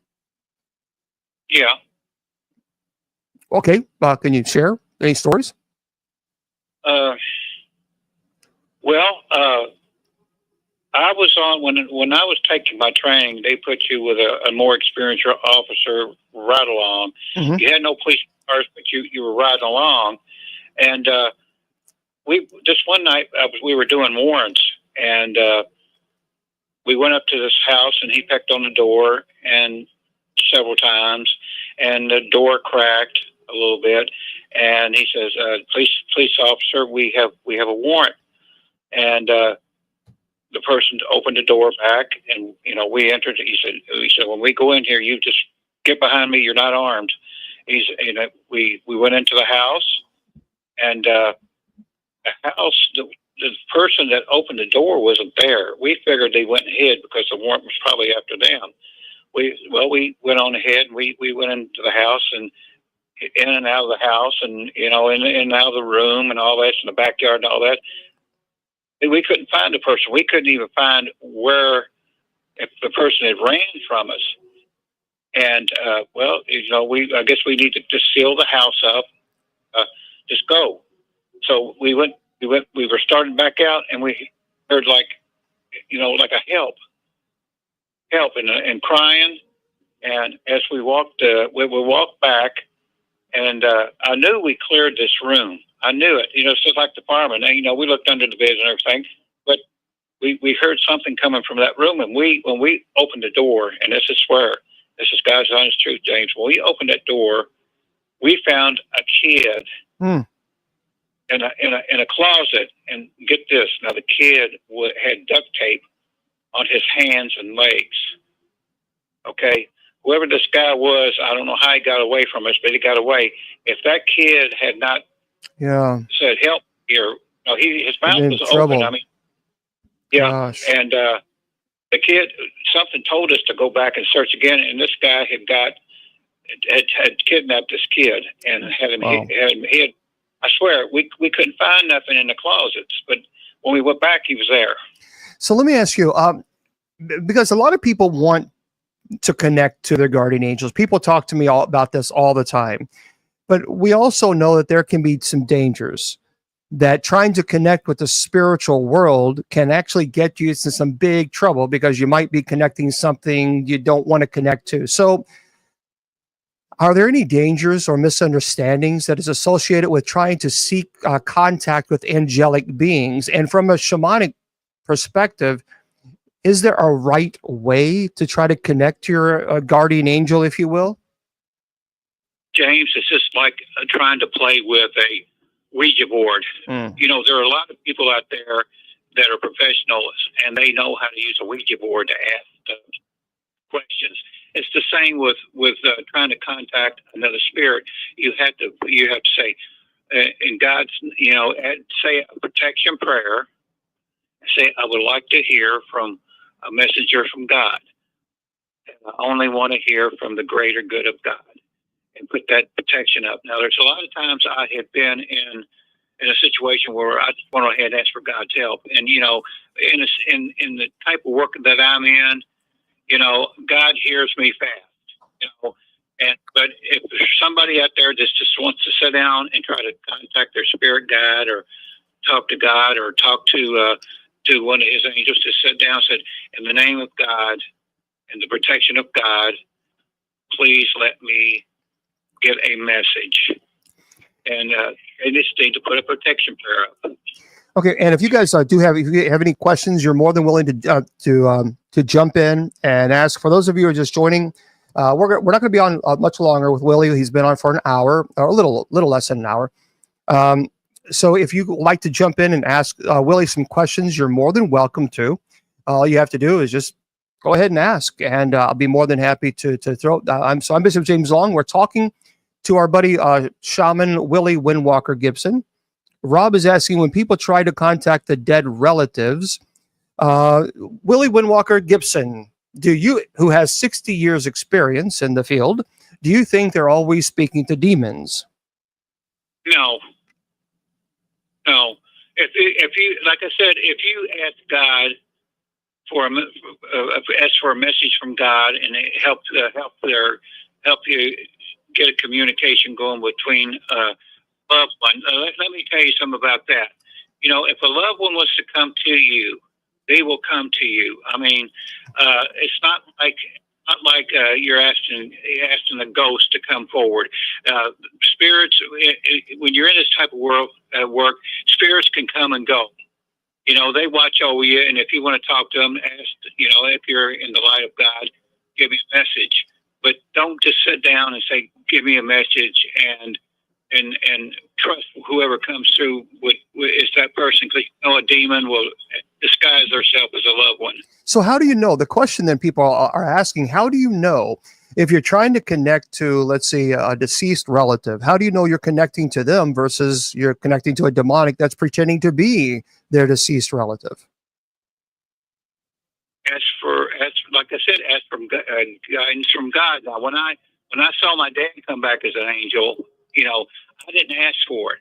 Yeah. Okay, can you share any stories? I was on when I was taking my training. They put you with a more experienced officer right along. Mm-hmm. You had no police cars, but you were riding along. And we just one night we were doing warrants, and we went up to this house, and he pecked on the door and several times, and the door cracked a little bit, and he says, police officer, we have a warrant." And the person opened the door back, and we entered. He said, "When we go in here, you just get behind me. You're not armed." We went into the house, and the person that opened the door wasn't there. We figured they went and hid because the warrant was probably after them. We went on ahead, and we went into the house and in and out of the house, and in and out of the room and all that, in the backyard and all that. And we couldn't find the person. We couldn't even find where if the person had ran from us. And well, I guess we need to just seal the house up, just go. So we went. We were starting back out, and we heard like a help, and crying. And as we walked, we walked back, and I knew we cleared this room. I knew it. It's just like the fireman. We looked under the bed and everything, but we heard something coming from that room, and when we opened the door, and this is God's honest truth, James. When we opened that door, we found a kid in a closet, and get this. Now the kid had duct tape on his hands and legs. Okay, whoever this guy was, I don't know how he got away from us, but he got away. If that kid had not said help here, no, his mouth was open. I mean, yeah, gosh. And the kid, something told us to go back and search again, and this guy had kidnapped this kid and had him hid. I swear, we couldn't find nothing in the closets, but when we went back, he was there. So let me ask you, because a lot of people want to connect to their guardian angels. People talk to me about this all the time, but we also know that there can be some dangers, that trying to connect with the spiritual world can actually get you into some big trouble because you might be connecting something you don't want to connect to. So are there any dangers or misunderstandings that is associated with trying to seek contact with angelic beings? And from a shamanic perspective, is there a right way to try to connect to your guardian angel, if you will? James, it's just like trying to play with a Ouija board. There are a lot of people out there that are professionals, and they know how to use a Ouija board to ask questions. It's the same with trying to contact another spirit. You have to say, in God's, say a protection prayer. Say, I would like to hear from a messenger from God. I only want to hear from the greater good of God, and put that protection up. Now, there's a lot of times I have been in a situation where I just went ahead and asked for God's help, and in the type of work that I'm in, God hears me fast. But if there's somebody out there that just wants to sit down and try to contact their spirit guide, or talk to God, or talk to one of his angels, to sit down and said, in the name of God and the protection of God, please let me get a message. And they just need to put a protection prayer up. Okay, and if you guys if you have any questions, you're more than willing to jump in and ask. For those of you who are just joining, we're not going to be on much longer with Willie. He's been on for an hour, or a little less than an hour. So if you like to jump in and ask Willie some questions, you're more than welcome to. All you have to do is just go ahead and ask, and I'll be more than happy to throw. I'm Bishop James Long. We're talking to our buddy Shaman Willie Windwalker Gibson. Rob is asking, when people try to contact the dead relatives, Willie Windwalker Gibson, who has 60 years experience in the field, do you think they're always speaking to demons? No. If you, like I said, if you ask God ask for a message from God, and it help you get a communication going between loved one. Let me tell you something about that. If a loved one wants to come to you, they will come to you. I mean, it's not like you're asking a ghost to come forward. Spirits, when you're in this type of work, spirits can come and go. They watch over you, and if you want to talk to them, ask. If you're in the light of God, give me a message. But don't just sit down and say, "Give me a message," and trust whoever comes through is that person, because a demon will disguise herself as a loved one. So how do you know? The question that people are asking, how do you know if you're trying to connect to, let's say, a deceased relative? How do you know you're connecting to them versus you're connecting to a demonic that's pretending to be their deceased relative? Like I said, ask for guidance from God. Now, when I saw my dad come back as an angel, I didn't ask for it.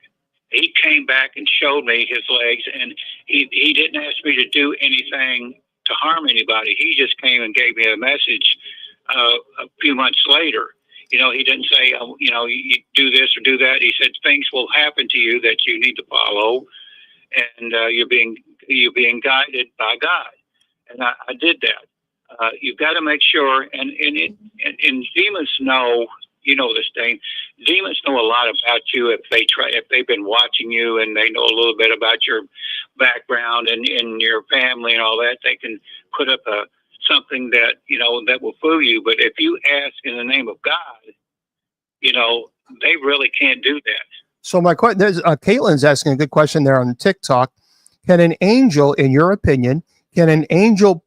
He came back and showed me his legs, and he didn't ask me to do anything to harm anybody. He just came and gave me a message a few months later. He didn't say, you do this or do that. He said things will happen to you that you need to follow, and you're being guided by God. And I did that. You've got to make sure, and demons know. This thing. Demons know a lot about you if they've been watching you and they know a little bit about your background and your family and all that. They can put up something that that will fool you. But if you ask in the name of God, they really can't do that. So my question, there's Caitlin's asking a good question there on TikTok. Can an angel, in your opinion,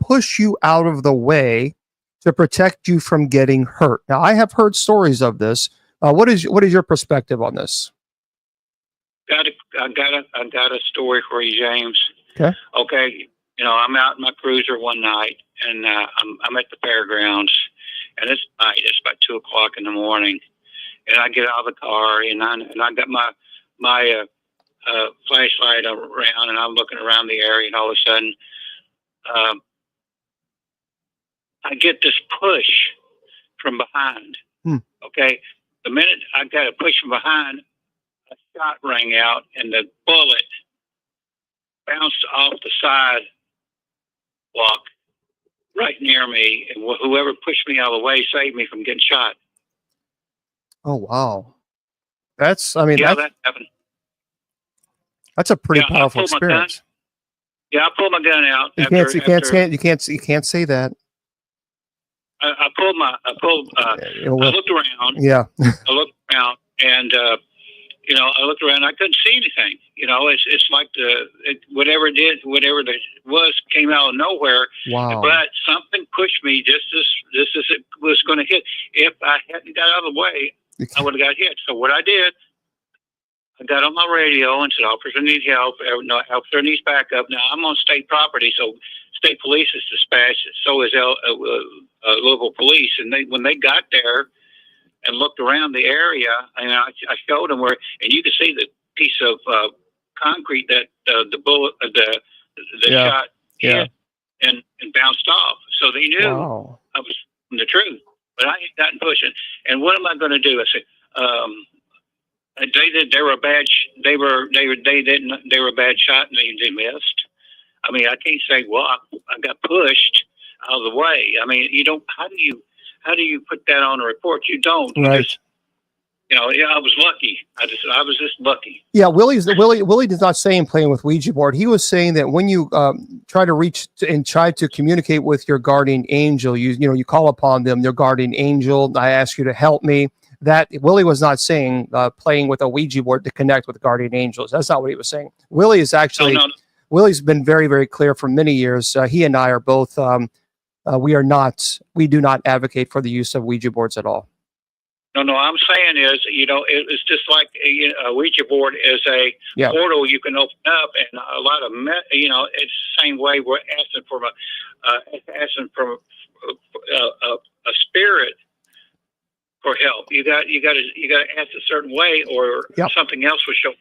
push you out of the way to protect you from getting hurt? Now, I have heard stories of this. What is your perspective on this? I got a story for you, James. Okay. I'm out in my cruiser one night, and I'm at the fairgrounds, and it's night. It's about 2:00 in the morning, and I get out of the car, and I got my flashlight around, and I'm looking around the area, and all of a sudden, I get this push from behind. Okay. The minute I got a push from behind, a shot rang out and the bullet bounced off the sidewalk right near me. And whoever pushed me out of the way saved me from getting shot. Oh, wow. That happened. That's a pretty powerful experience. I pulled my gun out. You can't say that. I looked around. Yeah. I looked around, and I looked around. I couldn't see anything. It's like whatever it was came out of nowhere. Wow. But something pushed me just as it was going to hit. If I hadn't got out of the way, I would have got hit. So what I did, I got on my radio and said, "Officer needs help. No, officer needs backup." Now I'm on state property, so state police is dispatched. So is Louisville police, and when they got there and looked around the area, and I showed them where, and you could see the piece of concrete that the bullet, the shot hit and bounced off. So they knew I was the truth, but I had gotten pushing. And what am I going to do? I said, they were a bad shot, and they missed. I mean, I can't say, well, I got pushed out of the way. I mean, you don't. How do you put that on a report? You don't. Right. I was lucky. I was just lucky. Yeah, Willie does not say in playing with Ouija board. He was saying that when you try to reach and try to communicate with your guardian angel, you call upon them, your guardian angel. I ask you to help me. That Willie was not saying playing with a Ouija board to connect with guardian angels. That's not what he was saying. Willie is actually. No. Willie's been very, very clear for many years. He and I are both. We do not advocate for the use of Ouija boards at all. No. I'm saying is, it's just like a Ouija board is a portal you can open up, and a lot of it's the same way we're asking for a spirit for help. You got to ask a certain way, or something else will show up.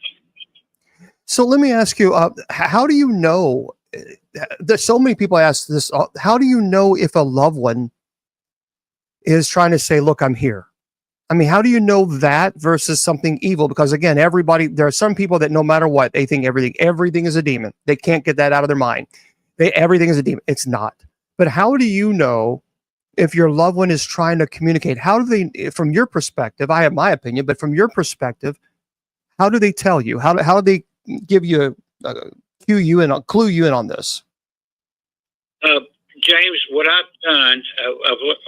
So let me ask you, how do you know? There's so many people ask this. How do you know if a loved one is trying to say, "Look, I'm here"? I mean, how do you know that versus something evil? Because again, there are some people that no matter what, they think everything is a demon. They can't get that out of their mind. Everything is a demon. It's not. But how do you know if your loved one is trying to communicate? How do they, from your perspective? I have my opinion, but from your perspective, how do they tell you? How do they give you clue you in on this? James, what I've done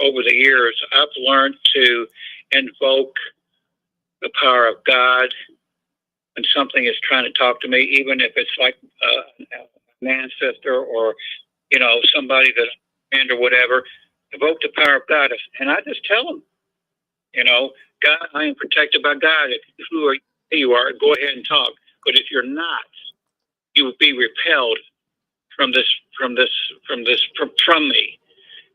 over the years, I've learned to invoke the power of God when something is trying to talk to me, even if it's like an ancestor or somebody that and or whatever. Evoke the power of God, and I just tell them, God, I am protected by God. If you are, go ahead and talk. But if you're not, you will be repelled from me.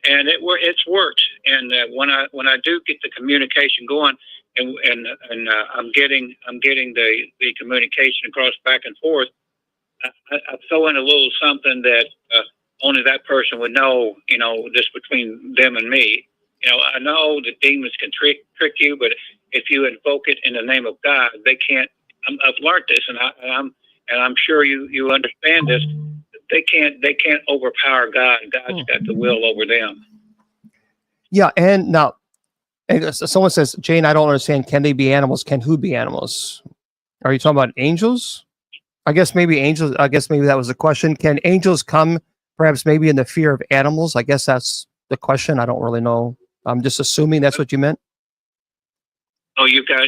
And it's worked. And when I do get the communication going, and I'm getting the communication across back and forth, I throw in a little something that only that person would know, this between them and me. I know that demons can trick you, but if you invoke it in the name of God, they can't. I've learned this, and I'm sure you understand this. They can't overpower God. God's got the will over them. Yeah, and now, someone says, Jane, I don't understand. Can they be animals? Can who be animals? Are you talking about angels? I guess maybe angels. I guess maybe that was the question. Can angels come, perhaps maybe in the fear of animals? I guess that's the question. I don't really know. I'm just assuming that's what you meant. Oh, you've got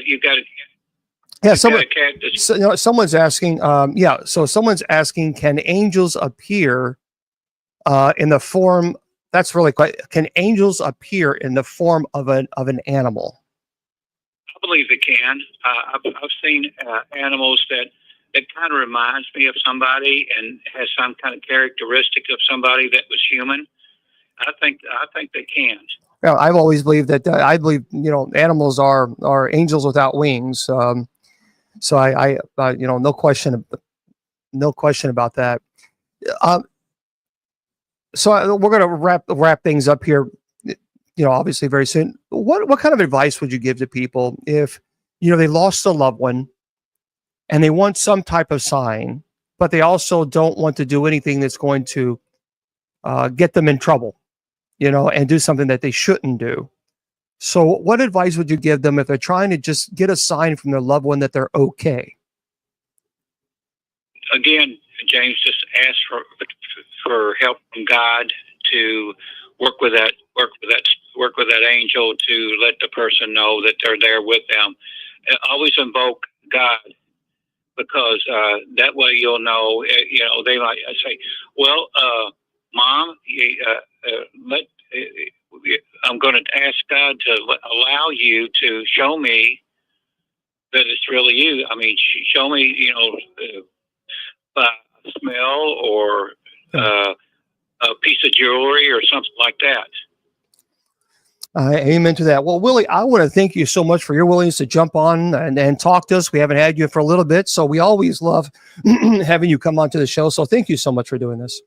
yeah. Someone's asking. So someone's asking, can angels appear in the form? That's really quite. Can angels appear in the form of an animal? I believe they can. I've seen animals that kind of reminds me of somebody and has some kind of characteristic of somebody that was human. I think they can. Well, I've always believed that. I believe animals are angels without wings. So I no question about that. So we're going to wrap things up here. Obviously very soon. What kind of advice would you give to people if they lost a loved one and they want some type of sign, but they also don't want to do anything that's going to get them in trouble, and do something that they shouldn't do? So what advice would you give them if they're trying to just get a sign from their loved one that they're okay? Again, James, just ask for help from God to work with that angel to let the person know that they're there with them. Always invoke God, because that way you'll know. They might say, "Well, Mom, I'm going to ask God to allow you to show me that it's really you. I mean, show me, by smell or a piece of jewelry or something like that." Amen to that. Well, Willie, I want to thank you so much for your willingness to jump on and talk to us. We haven't had you for a little bit, so we always love having you come onto the show. So thank you so much for doing this.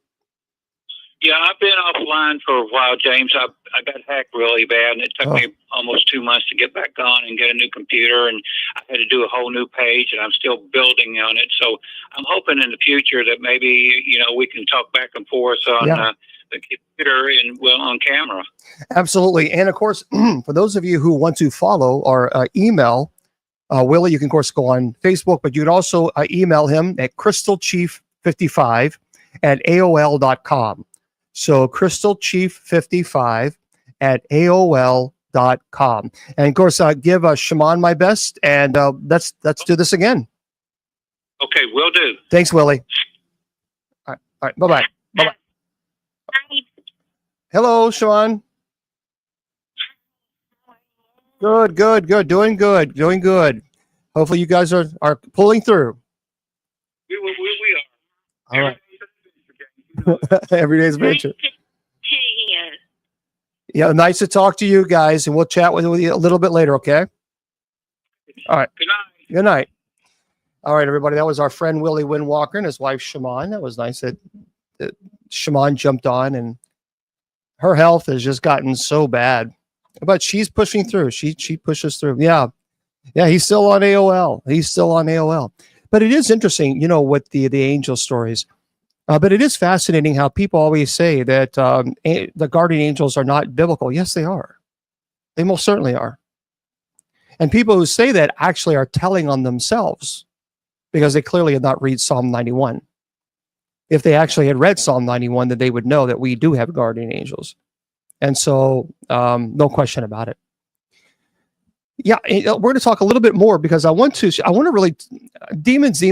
Yeah, I've been offline for a while, James. I got hacked really bad, and it took me almost 2 months to get back on and get a new computer, and I had to do a whole new page, and I'm still building on it. So I'm hoping in the future that maybe, we can talk back and forth on the computer and on camera. Absolutely. And of course, for those of you who want to follow or email Willie, you can of course go on Facebook, but you can also email him at crystalchief55@aol.com. So crystalchief55@aol.com. And of course, give Shaman my best, and let's do this again. Okay, will do. Thanks, Willie. All right. Bye-bye. Bye-bye. Hello, Shaman. Good. Doing good. Hopefully you guys are pulling through. We are. All right. Every day's adventure. Yeah, nice to talk to you guys, and we'll chat with you a little bit later, okay? All right. Good night. All right, everybody. That was our friend Willie Windwalker and his wife Shaman. That was nice that Shaman jumped on, and her health has just gotten so bad, but she's pushing through. She pushes through. Yeah. He's still on AOL. But it is interesting, with the angel stories. But it is fascinating how people always say that the guardian angels are not biblical. Yes, they are. They most certainly are. And people who say that actually are telling on themselves, because they clearly have not read Psalm 91. If they actually had read Psalm 91, then they would know that we do have guardian angels. And so, no question about it. Yeah, we're going to talk a little bit more, because I want to really demons. I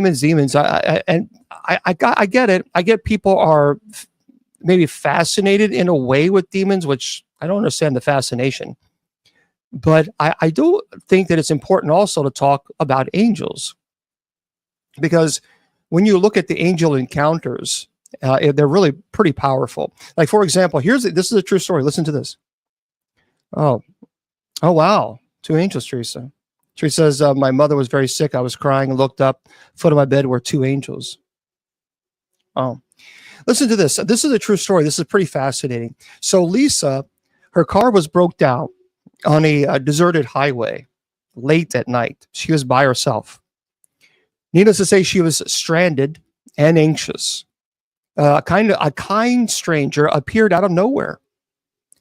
get it. I get people are maybe fascinated in a way with demons, which I don't understand the fascination. But I do think that it's important also to talk about angels, because when you look at the angel encounters, they're really pretty powerful. Like, for example, this is a true story. Listen to this. Oh, wow. 2 angels, Teresa. Teresa says, my mother was very sick. I was crying and looked up. Foot of my bed were 2 angels. Oh, Listen to this. This is a true story. This is pretty fascinating. So Lisa, her car was broke down on a deserted highway late at night. She was by herself. Needless to say, she was stranded and anxious. A kind stranger appeared out of nowhere,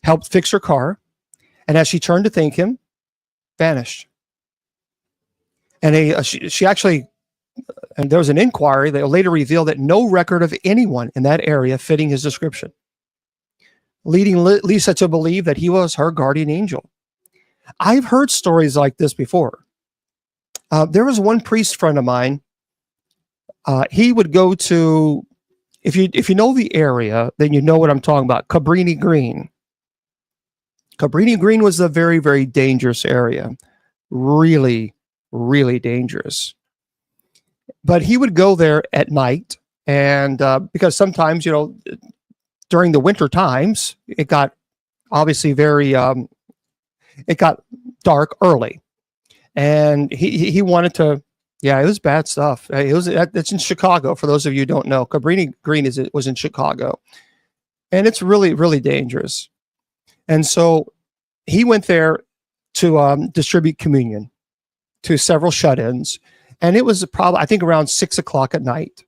helped fix her car, and as she turned to thank him, vanished. And she actually, and there was an inquiry that later revealed that no record of anyone in that area fitting his description, leading Lisa to believe that he was her guardian angel. I've heard stories like this before. There was one priest friend of mine. He would go to, if you know the area, then you know what I'm talking about. Cabrini Green. Cabrini Green was a very, very dangerous area. Really, really dangerous. But he would go there at night, and because sometimes, during the winter times, it got obviously it got dark early, and he wanted to. Yeah, it was bad stuff. It's in Chicago. For those of you who don't know, Cabrini Green was in Chicago, and it's really, really dangerous. And so he went there to distribute communion to several shut-ins, and it was probably, I think, around 6 o'clock at night.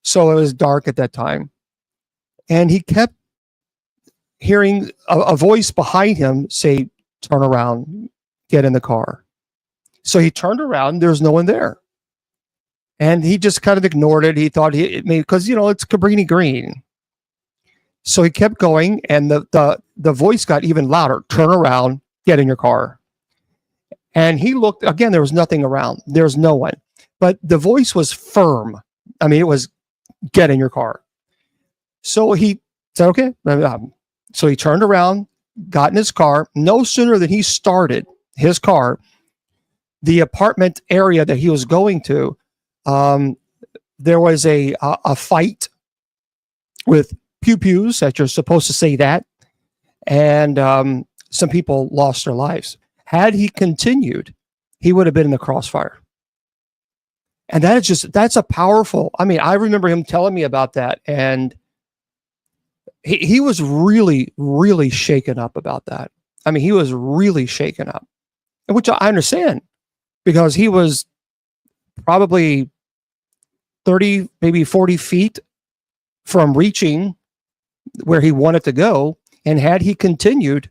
So it was dark at that time, and he kept hearing a voice behind him say, "Turn around, get in the car." So he turned around. There's no one there. And he just kind of ignored it. He thought because, it's Cabrini Green. So he kept going, and the voice got even louder. "Turn around, get in your car." And he looked, again, there was nothing around. There's no one. But the voice was firm. I mean, it was, "Get in your car." So he said, "Okay." So he turned around, got in his car. No sooner than he started his car, the apartment area that he was going to, there was a fight with pew-pews, that you're supposed to say that, and some people lost their lives. Had he continued, he would have been in the crossfire. And that's a powerful, I remember him telling me about that, and he was really, really shaken up about that. He was really shaken up, which I understand, because he was probably 30, maybe 40 feet from reaching where he wanted to go. And had he continued,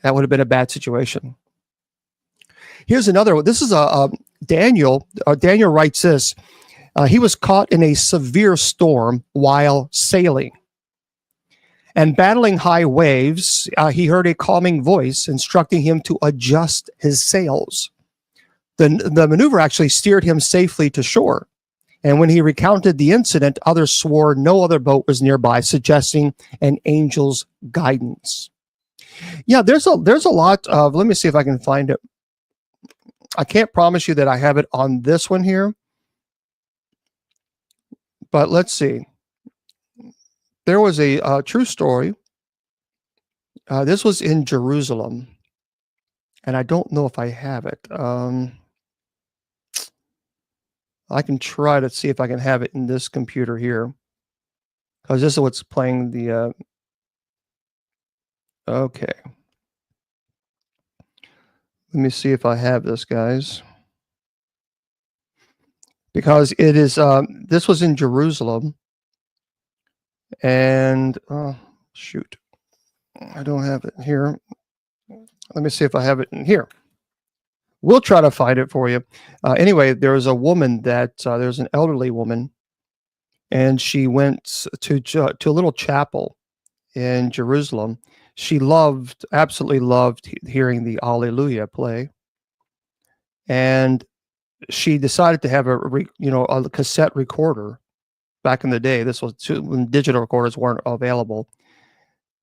that would have been a bad situation. Here's another one. This is Daniel. Daniel writes this. He was caught in a severe storm while sailing. And battling high waves, he heard a calming voice instructing him to adjust his sails. The maneuver actually steered him safely to shore. And when he recounted the incident, others swore no other boat was nearby, suggesting an angel's guidance. Yeah, there's a lot of, let me see if I can find it. I can't promise you that I have it on this one here, but let's see. There was a true story. This was in Jerusalem, and I don't know if I have it. I can try to see if I can have it in this computer here, because this is what's playing the. Okay. Let me see if I have this, guys. Because it is, this was in Jerusalem. And, shoot, I don't have it here. Let me see if I have it in here. We'll try to find it for you. Anyway, there was a woman there's an elderly woman, and she went to a little chapel in Jerusalem. She absolutely loved hearing the Alleluia play. And she decided to have a cassette recorder. Back in the day, this was when digital recorders weren't available.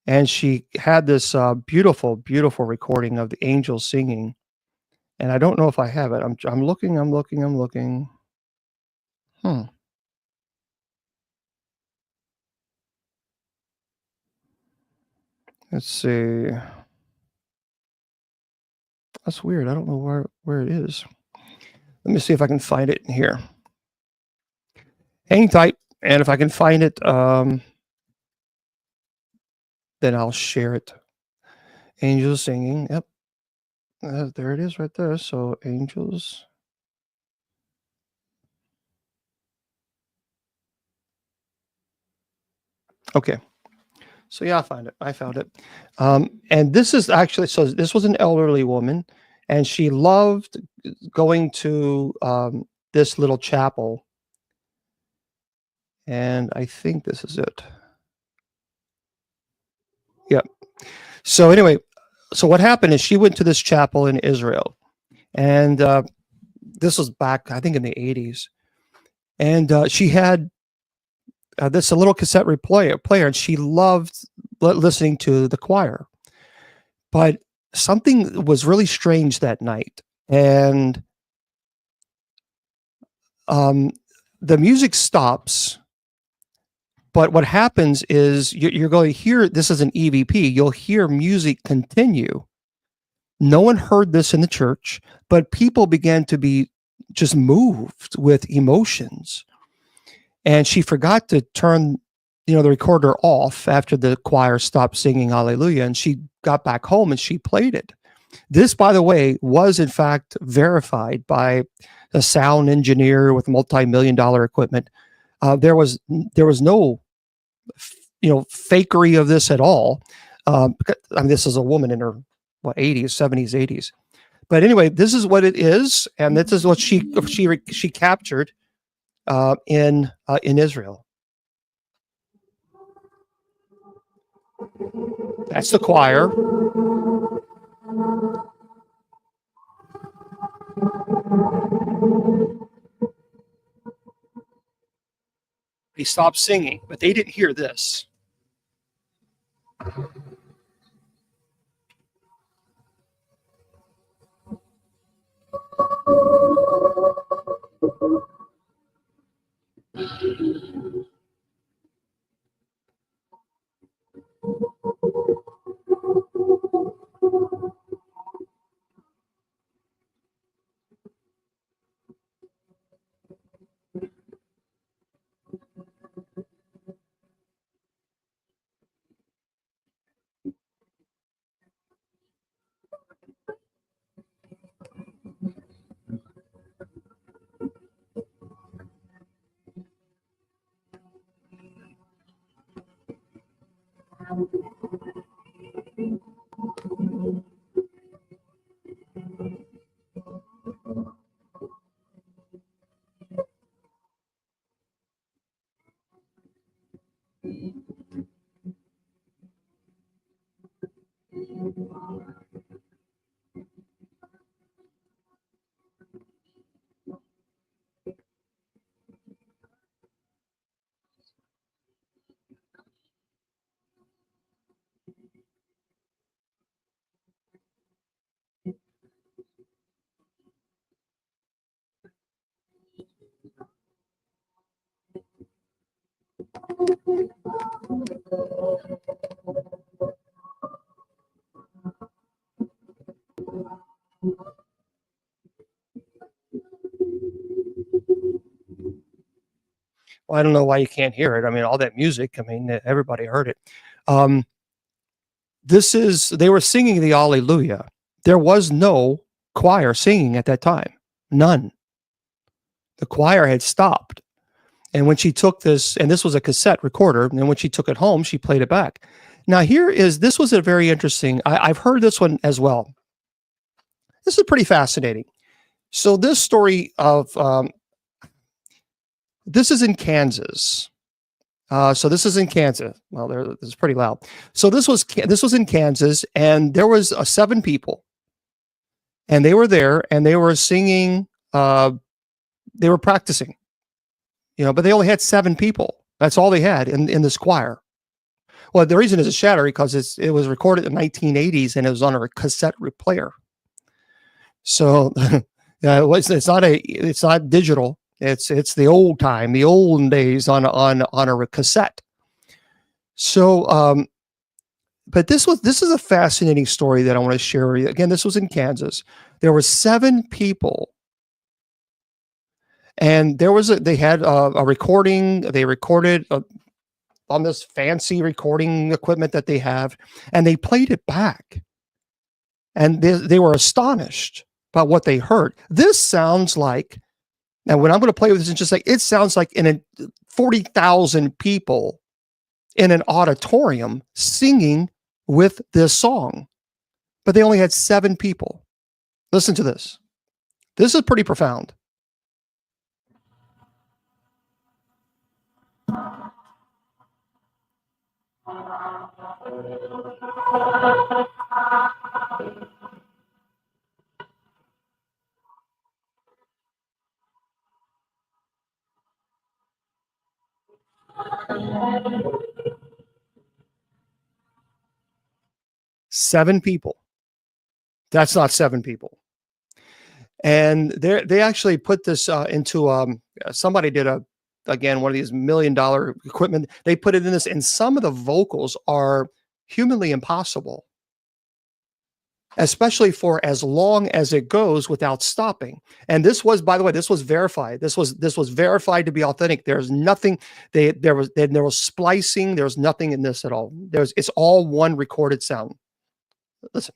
And she had this beautiful, beautiful recording of the angels singing. And I don't know if I have it. I'm looking. Let's see. That's weird. I don't know where it is. Let me see if I can find it in here. Hang tight. And if I can find it, then I'll share it. Angels singing. Yep. There it is right there. So angels. Okay. So yeah, I found it. And this is actually, so this was an elderly woman, and she loved going to this little chapel. And I think this is it. Yeah. So anyway, so what happened is she went to this chapel in Israel, and this was back, I think, in the 80s. And she had this a little cassette player, and she loved listening to the choir. But something was really strange that night, and the music stops. But what happens is you're going to hear, this is an EVP, you'll hear music continue. No one heard this in the church, but people began to be just moved with emotions. And she forgot to turn, the recorder off after the choir stopped singing Hallelujah. And she got back home and she played it. This, by the way, was in fact verified by a sound engineer with multi-million-dollar equipment. There was no, fakery of this at all. This is a woman in her 80s, 70s, 80s. But anyway, this is what it is, and this is what she captured in Israel. That's the choir. They stopped singing, but they didn't hear this. Well, I don't know why you can't hear it. I mean, all that music, everybody heard it. They were singing the Alleluia. There was no choir singing at that time. None. The choir had stopped. And when she took this, and this was a cassette recorder, and when she took it home, she played it back. Now, this was a very interesting, I've heard this one as well. This is pretty fascinating. So this story of, this is in Kansas. So this is in Kansas. Well, this is pretty loud. So this was in Kansas, and there was 7 people, and they were there, and they were singing. They were practicing, but they only had 7 people. That's all they had in this choir. Well, the reason is a shatter because it was recorded in the 1980s and it was on a cassette player. So it's not digital. It's the olden days on a cassette. So, but this is a fascinating story that I want to share with you. Again, this was in Kansas. There were 7 people, And they had a recording. They recorded on this fancy recording equipment that they have, and they played it back. And they were astonished by what they heard. This sounds like, now when I'm going to play with this and just say, it sounds like 40,000 people in an auditorium singing with this song, but they only had 7 people. Listen to this. This is pretty profound. Seven people. That's not 7 people. And they actually put this into somebody did one of these $1 million equipment. They put it in this, and some of the vocals are humanly impossible, especially for as long as it goes without stopping. And this was, by the way, this was verified. This was verified to be authentic. There's nothing. There was splicing. There's nothing in this at all. It's all one recorded sound. Listen.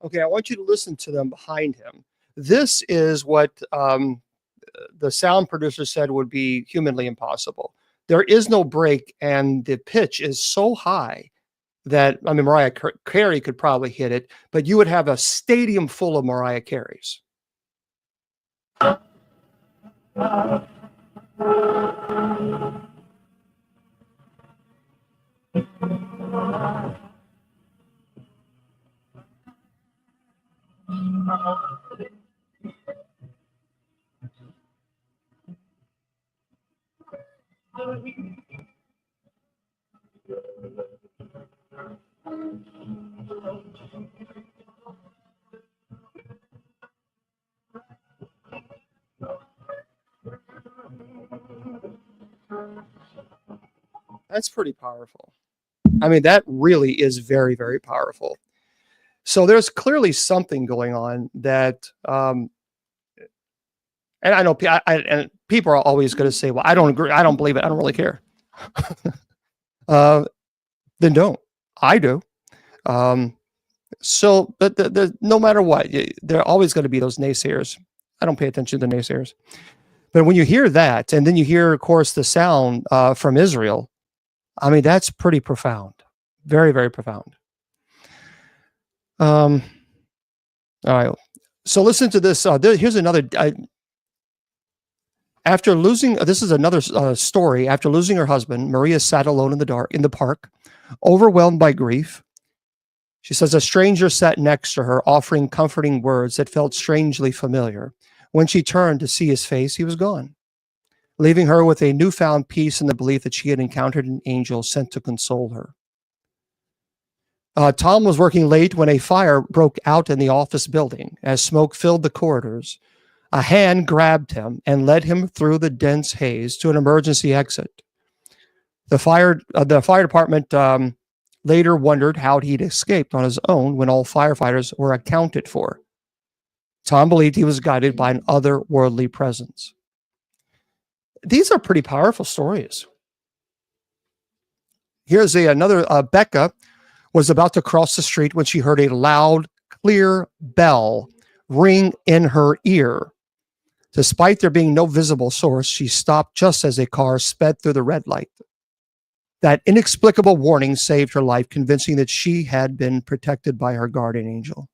Okay, I want you to listen to them behind him. This is what the sound producer said would be humanly impossible. There is no break, and the pitch is so high that, I mean, Mariah Carey could probably hit it, but you would have a stadium full of Mariah Careys. That's pretty powerful. I mean, that really is very, very powerful. So there's clearly something going on that, and I know, and people are always going to say, well, I don't agree. I don't believe it. I don't really care. Then don't. I do. So, but no matter what, there are always going to be those naysayers. I don't pay attention to the naysayers. But when you hear that, and then you hear, of course, the sound from Israel, I mean, that's pretty profound. Very, very profound. All right. So listen to this. Here's another. After losing, this is another story. After losing her husband, Maria sat alone in the park, overwhelmed by grief. She says a stranger sat next to her, offering comforting words that felt strangely familiar. When she turned to see his face, he was gone, leaving her with a newfound peace in the belief that she had encountered an angel sent to console her. Tom was working late when a fire broke out in the office building. As smoke filled the corridors, a hand grabbed him and led him through the dense haze to an emergency exit. The fire department later wondered how he'd escaped on his own when all firefighters were accounted for. Tom believed he was guided by an otherworldly presence. These are pretty powerful stories. Here's another. Becca was about to cross the street when she heard a loud, clear bell ring in her ear. Despite there being no visible source, she stopped just as a car sped through the red light. That inexplicable warning saved her life, convincing that she had been protected by her guardian angel.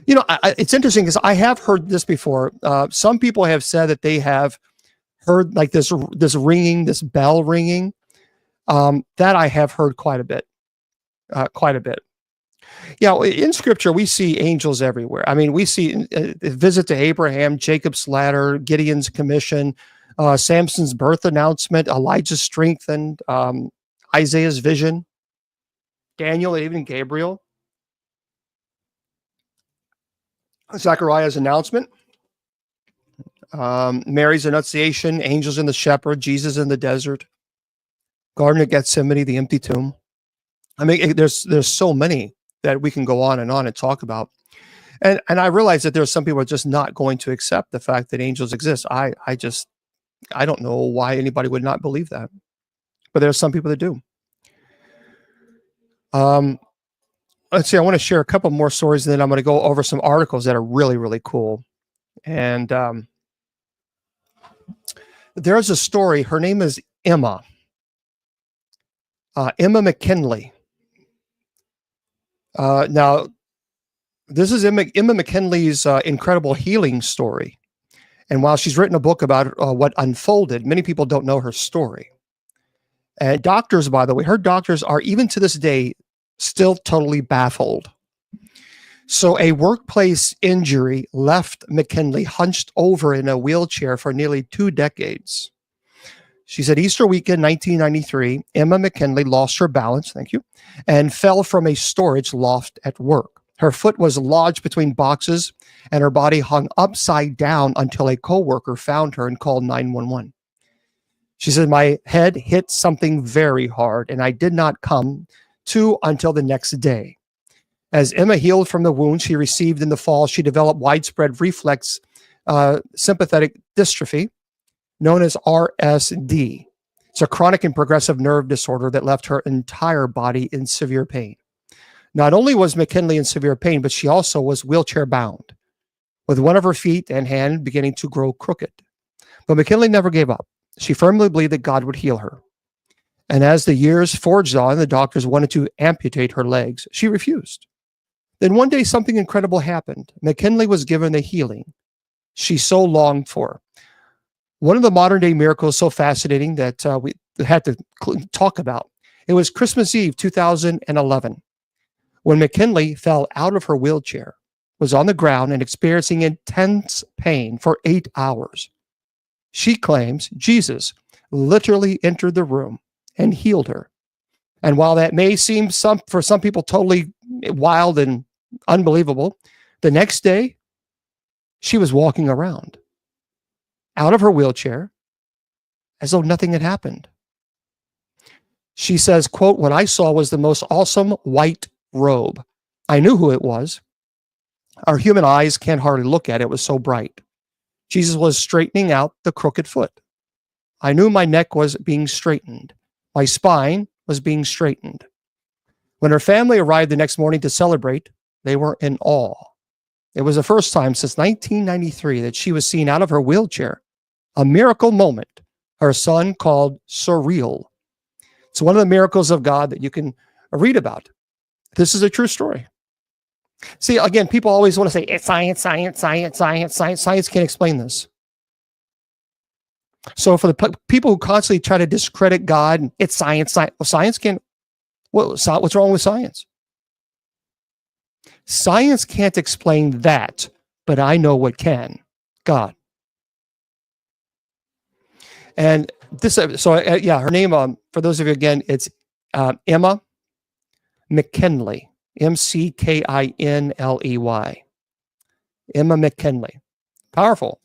You know, it's interesting because I have heard this before. Some people have said that they have heard like this ringing, this bell ringing. That I have heard quite a bit. Yeah, in Scripture we see angels everywhere. I mean, we see a visit to Abraham, Jacob's ladder, Gideon's commission, Samson's birth announcement, Elijah's strengthened, Isaiah's vision, Daniel, and even Gabriel, Zechariah's announcement, Mary's annunciation, angels and the shepherd, Jesus in the desert, Garden of Gethsemane, the empty tomb. I mean, there's so many that we can go on and talk about. And I realize that there's some people are just not going to accept the fact that angels exist. I don't know why anybody would not believe that. But there are some people that do. Let's see, I want to share a couple more stories, and then I'm going to go over some articles that are really, really cool. And there's a story. Her name is Emma. Emma McKinley. Now, this is Emma McKinley's incredible healing story. And while she's written a book about what unfolded, many people don't know her story. And doctors, by the way, her doctors are even to this day still totally baffled. So a workplace injury left McKinley hunched over in a wheelchair for nearly 2 decades. She said Easter weekend 1993, Emma McKinley lost her balance, thank you, and fell from a storage loft at work. Her foot was lodged between boxes and her body hung upside down until a coworker found her and called 911. She said, my head hit something very hard and I did not come to until the next day. As Emma healed from the wound she received in the fall, she developed widespread reflex sympathetic dystrophy, known as RSD. It's a chronic and progressive nerve disorder that left her entire body in severe pain. Not only was McKinley in severe pain, but she also was wheelchair bound, with one of her feet and hand beginning to grow crooked. But McKinley never gave up. She firmly believed that God would heal her. And as the years forged on, the doctors wanted to amputate her legs. She refused. Then one day, something incredible happened. McKinley was given the healing she so longed for. One of the modern day miracles so fascinating that we had to talk about. It was Christmas Eve 2011 when McKinley fell out of her wheelchair, was on the ground and experiencing intense pain for 8 hours. She claims Jesus literally entered the room and healed her. And while that may seem for some people totally wild and unbelievable, the next day she was walking around out of her wheelchair as though nothing had happened. She says, quote, what I saw was the most awesome white robe. I knew who it was. Our human eyes can't hardly look at it. It was so bright. Jesus was straightening out the crooked foot. I knew my neck was being straightened. My spine was being straightened. When her family arrived the next morning to celebrate, they were in awe. It was the first time since 1993 that she was seen out of her wheelchair, a miracle moment her son called surreal. It's one of the miracles of God that you can read about. This is a true story. See, again, people always want to say, it's science, science, science, science, science. Science can't explain this. So for the people who constantly try to discredit God, it's science, science. Well, science can't. What's wrong with science? Science can't explain that, but I know what can. God. And this, her name, for those of you, again, it's Emma McKinley. McKinley. Emma McKinley. Powerful.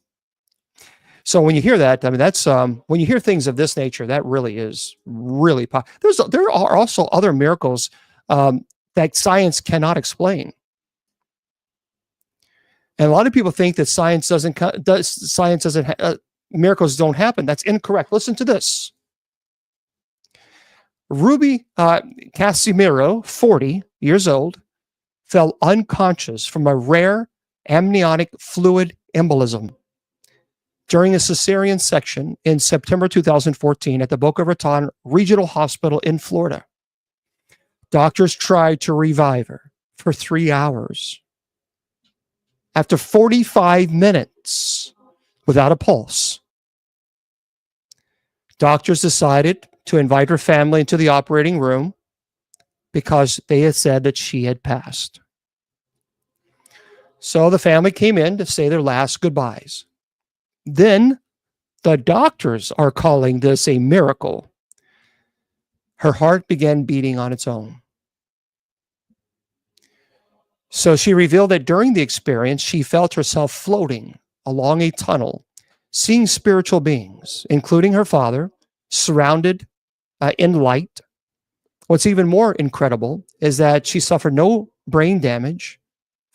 So when you hear that, I mean, that's when you hear things of this nature, that really is really powerful. There are also other miracles that science cannot explain. And a lot of people think that miracles don't happen. That's incorrect. Listen to this. Ruby Casimiro, 40 years old, fell unconscious from a rare amniotic fluid embolism. during a cesarean section in September 2014 at the Boca Raton Regional Hospital in Florida. Doctors tried to revive her for 3 hours. After 45 minutes without a pulse, doctors decided to invite her family into the operating room because they had said that she had passed. So the family came in to say their last goodbyes. Then the doctors are calling this a miracle. Her heart began beating on its own. So she revealed that during the experience, she felt herself floating along a tunnel, seeing spiritual beings, including her father, surrounded in light. What's even more incredible is that she suffered no brain damage,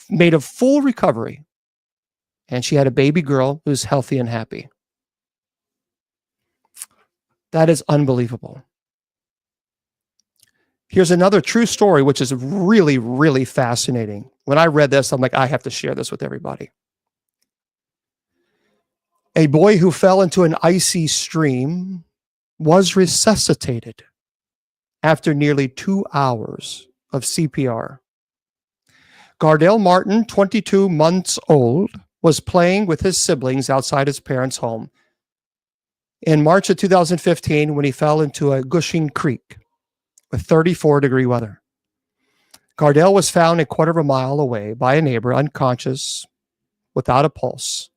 made a full recovery, and she had a baby girl who's healthy and happy. That is unbelievable. Here's another true story, which is really, really fascinating. When I read this, I'm like, I have to share this with everybody. A boy who fell into an icy stream was resuscitated after nearly 2 hours of CPR. Gardell Martin, 22 months old, was playing with his siblings outside his parents' home in March of 2015 when he fell into a gushing creek with 34-degree weather. Gardell was found a quarter of a mile away by a neighbor, unconscious, without a pulse.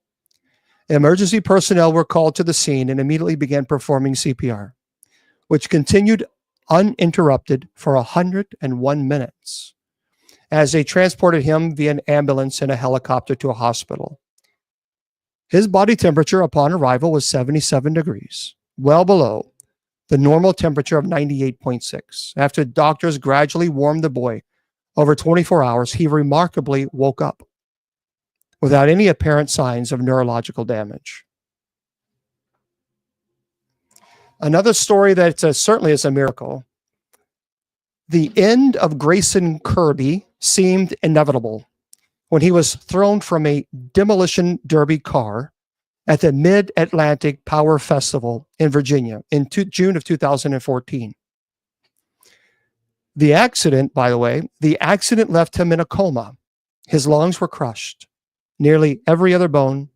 Emergency personnel were called to the scene and immediately began performing CPR, which continued uninterrupted for 101 minutes as they transported him via an ambulance and a helicopter to a hospital. His body temperature upon arrival was 77 degrees, well below the normal temperature of 98.6. After doctors gradually warmed the boy over 24 hours, he remarkably woke up without any apparent signs of neurological damage. Another story that certainly is a miracle. The end of Grayson Kirby seemed inevitable when he was thrown from a demolition derby car at the Mid-Atlantic Power Festival in Virginia in June of 2014. The accident, by the way, left him in a coma. His lungs were crushed. Nearly every other bone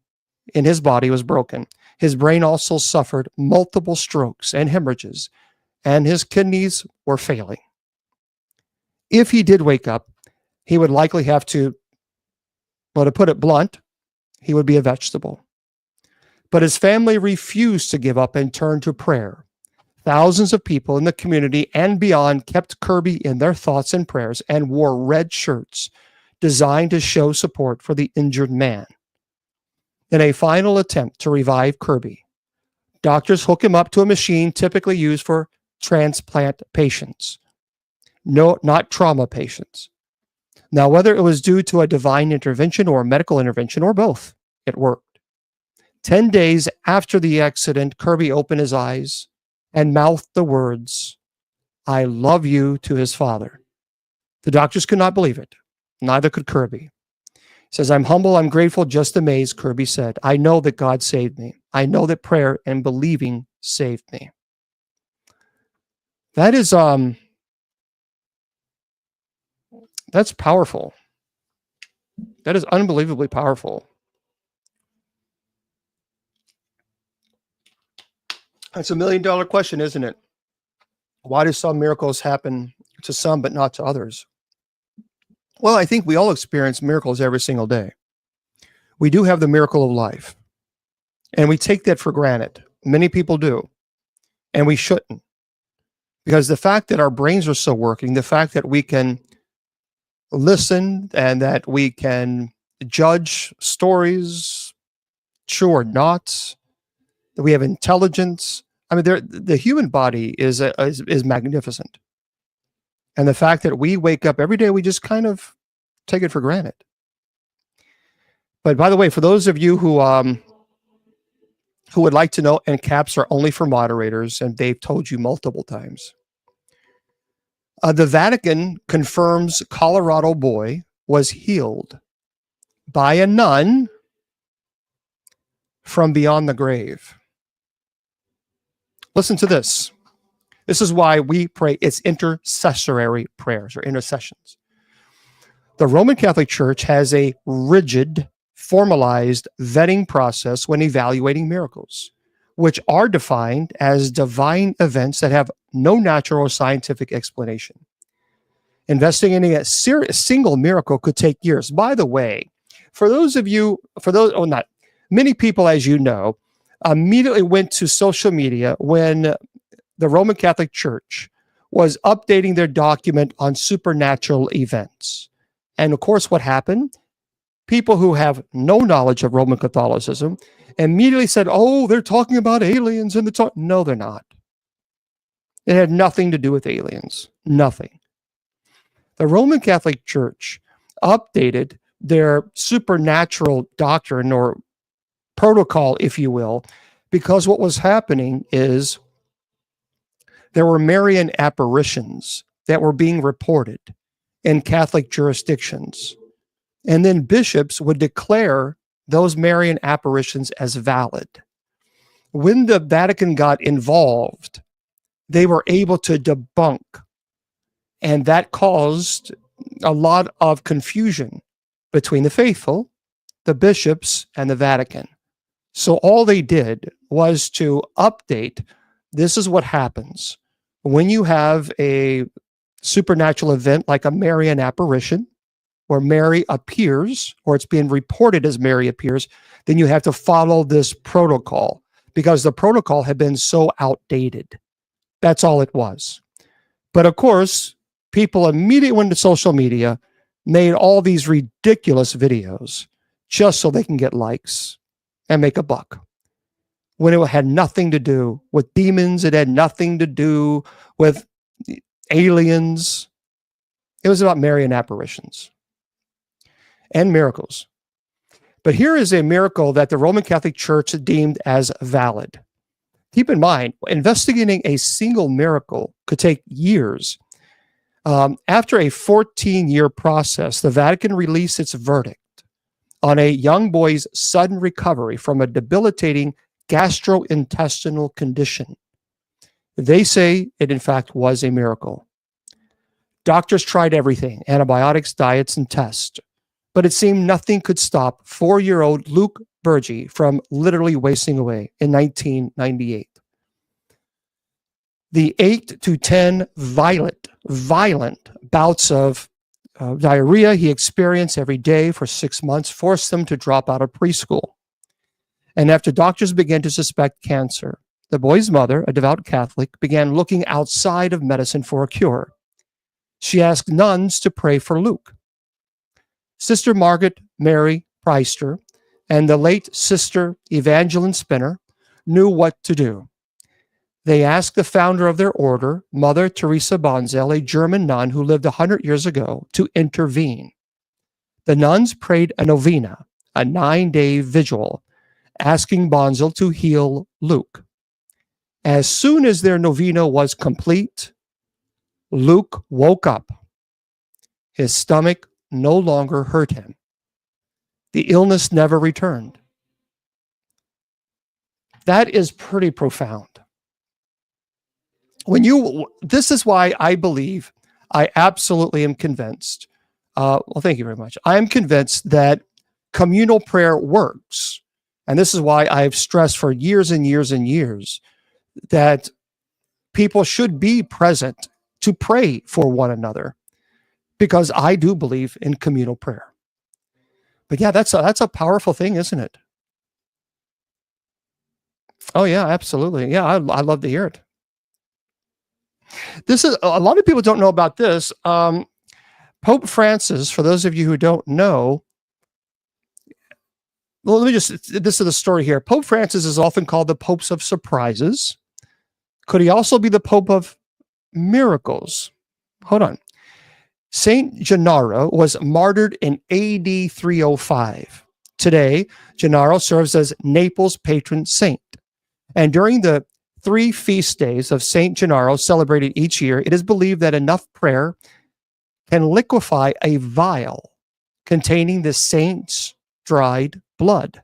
in his body was broken. His brain also suffered multiple strokes and hemorrhages, and his kidneys were failing. If he did wake up, he would likely have to, well, to put it blunt, he would be a vegetable. But his family refused to give up and turned to prayer. Thousands of people in the community and beyond kept Kirby in their thoughts and prayers and wore red shirts designed to show support for the injured man. In a final attempt to revive Kirby, doctors hook him up to a machine typically used for transplant patients. No, not trauma patients. Now, whether it was due to a divine intervention or a medical intervention or both, it worked. 10 days after the accident, Kirby opened his eyes and mouthed the words, "I love you," to his father. The doctors could not believe it. Neither could Kirby. He says, "I'm humble, I'm grateful, just amazed," Kirby said. "I know that God saved me. I know that prayer and believing saved me." That is, that's powerful. That is unbelievably powerful. That's $1 million question, isn't it? Why do some miracles happen to some but not to others? Well, I think we all experience miracles every single day. We do have the miracle of life, and we take that for granted. Many people do, and we shouldn't. Because the fact that our brains are still working, the fact that we can listen and that we can judge stories, true or not, that we have intelligence. I mean, the human body is magnificent. And the fact that we wake up every day, we just kind of take it for granted. But by the way, for those of you who would like to know, and caps are only for moderators, and they've told you multiple times, the Vatican confirms Colorado boy was healed by a nun from beyond the grave. Listen to this. This is why we pray. It's intercessory prayers or intercessions. The Roman Catholic Church has a rigid, formalized vetting process when evaluating miracles, which are defined as divine events that have no natural or scientific explanation. Investigating a single miracle could take years. By the way, many people, as you know, immediately went to social media when the Roman Catholic Church was updating their document on supernatural events. And of course, what happened? People who have no knowledge of Roman Catholicism immediately said, oh, they're talking about aliens. No, they're not. It had nothing to do with aliens. Nothing. The Roman Catholic Church updated their supernatural doctrine or protocol, if you will, because what was happening is there were Marian apparitions that were being reported in Catholic jurisdictions. And then bishops would declare those Marian apparitions as valid. When the Vatican got involved, they were able to debunk, and that caused a lot of confusion between the faithful, the bishops, and the Vatican. So all they did was to update. This is what happens when you have a supernatural event like a Marian apparition, where Mary appears, or it's being reported as Mary appears, then you have to follow this protocol because the protocol had been so outdated. That's all it was. But of course, people immediately went to social media, made all these ridiculous videos just so they can get likes and make a buck. When it had nothing to do with demons, it had nothing to do with aliens. It was about Marian apparitions and miracles. But here is a miracle that the Roman Catholic Church deemed as valid. Keep in mind, investigating a single miracle could take years. After a 14-year process, the Vatican released its verdict on a young boy's sudden recovery from a debilitating gastrointestinal condition. They say it, in fact, was a miracle. Doctors tried everything, antibiotics, diets, and tests, but it seemed nothing could stop 4-year-old Luke Bergi from literally wasting away in 1998. The 8 to 10 violent bouts of diarrhea he experienced every day for 6 months forced him to drop out of preschool. And after doctors began to suspect cancer, the boy's mother, a devout Catholic, began looking outside of medicine for a cure. She asked nuns to pray for Luke. Sister Margaret Mary Preister and the late Sister Evangeline Spinner knew what to do. They asked the founder of their order, Mother Teresa Bonzel, a German nun who lived 100 years ago, to intervene. The nuns prayed a novena, a 9-day vigil, asking Bonzel to heal Luke. As soon as their novena was complete, Luke woke up. His stomach no longer hurt him. The illness never returned. That is pretty profound. This is why I believe, I absolutely am convinced. Thank you very much. I am convinced that communal prayer works. And this is why I have stressed for years and years and years that people should be present to pray for one another, because I do believe in communal prayer. But yeah, that's a powerful thing, isn't it? Oh yeah, absolutely. Yeah, I love to hear it. This is a lot of people don't know about this. Pope Francis, for those of you who don't know, well, this is the story here. Pope Francis is often called the Pope of Surprises. Could he also be the Pope of Miracles? Hold on. Saint Gennaro was martyred in AD 305. Today, Gennaro serves as Naples' patron saint. And during the 3 feast days of Saint Gennaro celebrated each year, it is believed that enough prayer can liquefy a vial containing the saint's dried blood.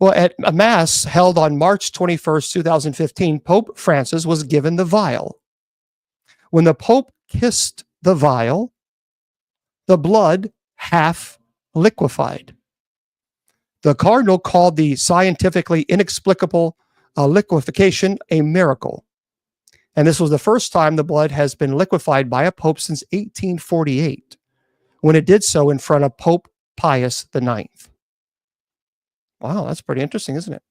Well, at a mass held on March 21st, 2015, Pope Francis was given the vial. When the Pope kissed the vial, the blood half liquefied. The cardinal called the scientifically inexplicable liquefaction a miracle. And this was the first time the blood has been liquefied by a pope since 1848, when it did so in front of Pope Pius IX. Wow, that's pretty interesting, isn't it?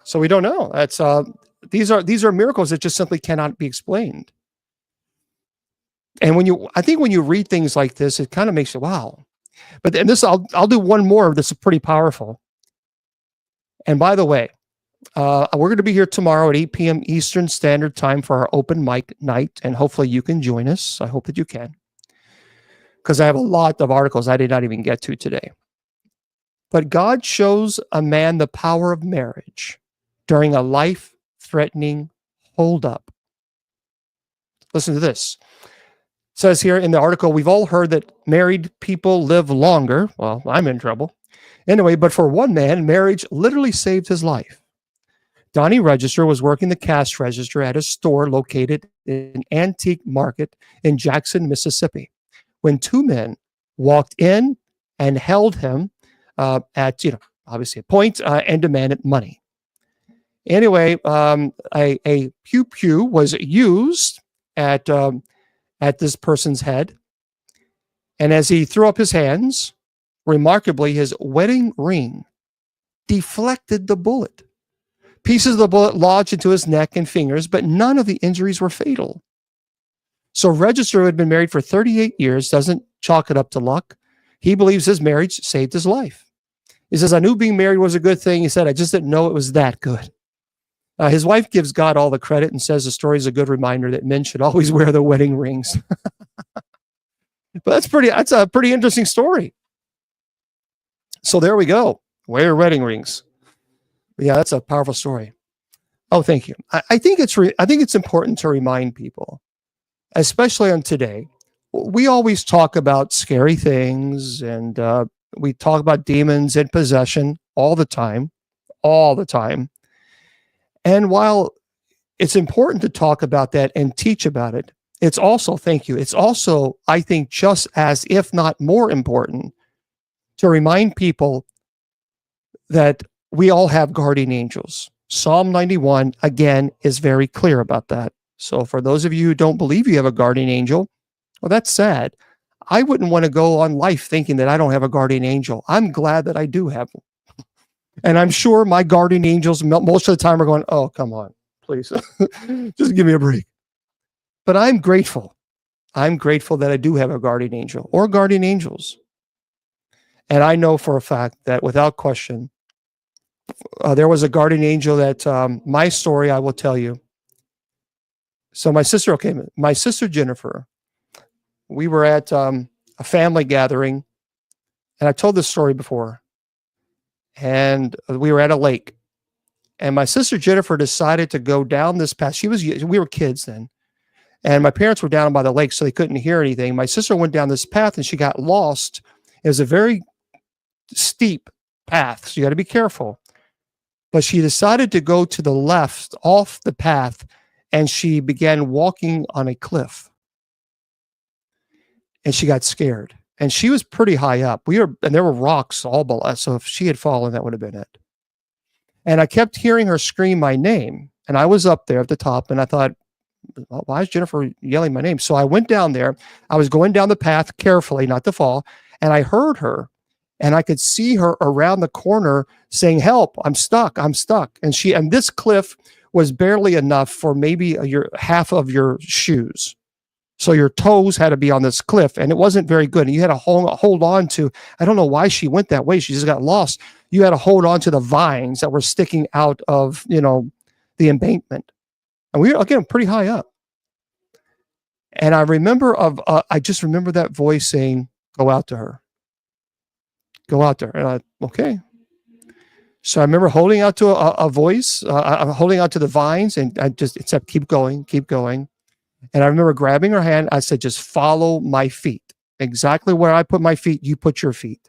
So we don't know. That's these are miracles that just simply cannot be explained. And I think when you read things like this, it kind of makes you wow. But and this I'll do one more. This is pretty powerful. And by the way, we're going to be here tomorrow at 8 p.m. Eastern Standard Time for our open mic night, and hopefully you can join us. I hope that you can, because I have a lot of articles I did not even get to today. But God shows a man the power of marriage during a life-threatening holdup. Listen to this. It says here in the article, we've all heard that married people live longer. Well, I'm in trouble. Anyway, but for one man, marriage literally saved his life. Donnie Register was working the cash register at a store located in an antique market in Jackson, Mississippi, when two men walked in and held him at, obviously a point and demanded money. Anyway, a pew was used at this person's head, and as he threw up his hands, remarkably, his wedding ring deflected the bullet. Pieces of the bullet lodged into his neck and fingers, but none of the injuries were fatal. So Register, who had been married for 38 years, doesn't chalk it up to luck. He believes his marriage saved his life. He says, I knew being married was a good thing. He said, I just didn't know it was that good. His wife gives God all the credit and says the story is a good reminder that men should always wear their wedding rings. But that's a pretty interesting story. So there we go. Wear your wedding rings. Yeah, that's a powerful story. Oh, thank you. I think it's important to remind people, especially on today. We always talk about scary things, and we talk about demons and possession all the time. And while it's important to talk about that and teach about it, it's also, I think, just as, if not more important, to remind people that we all have guardian angels. Psalm 91, again, is very clear about that. So for those of you who don't believe you have a guardian angel, well, that's sad. I wouldn't want to go on life thinking that I don't have a guardian angel. I'm glad that I do have one. And I'm sure my guardian angels most of the time are going, oh, come on, please. Just give me a break. But I'm grateful. I'm grateful that I do have a guardian angel or guardian angels. And I know for a fact that without question, there was a guardian angel that my story, I will tell you. So my sister Jennifer, we were at a family gathering, and I told this story before, and we were at a lake, and my sister Jennifer decided to go down this path. We were kids then, and my parents were down by the lake, so they couldn't hear anything. My sister went down this path, and she got lost. It was a very steep path, so you got to be careful. But she decided to go to the left off the path, and she began walking on a cliff. And she got scared. And she was pretty high up. And there were rocks all below us, so if she had fallen, that would have been it. And I kept hearing her scream my name. And I was up there at the top, and I thought, why is Jennifer yelling my name? So I went down there. I was going down the path carefully, not to fall, and I heard her. And I could see her around the corner saying, help, I'm stuck. And this cliff was barely enough for maybe half of your shoes. So your toes had to be on this cliff, and it wasn't very good. And you had to hold on to, I don't know why she went that way. She just got lost. You had to hold on to the vines that were sticking out of, the embankment. And we were, again, pretty high up. And I just remember that voice saying, go out to her. Go out there. And okay. So I remember holding out to a voice, holding out to the vines, and it said, keep going. And I remember grabbing her hand. I said, just follow my feet. Exactly where I put my feet, you put your feet.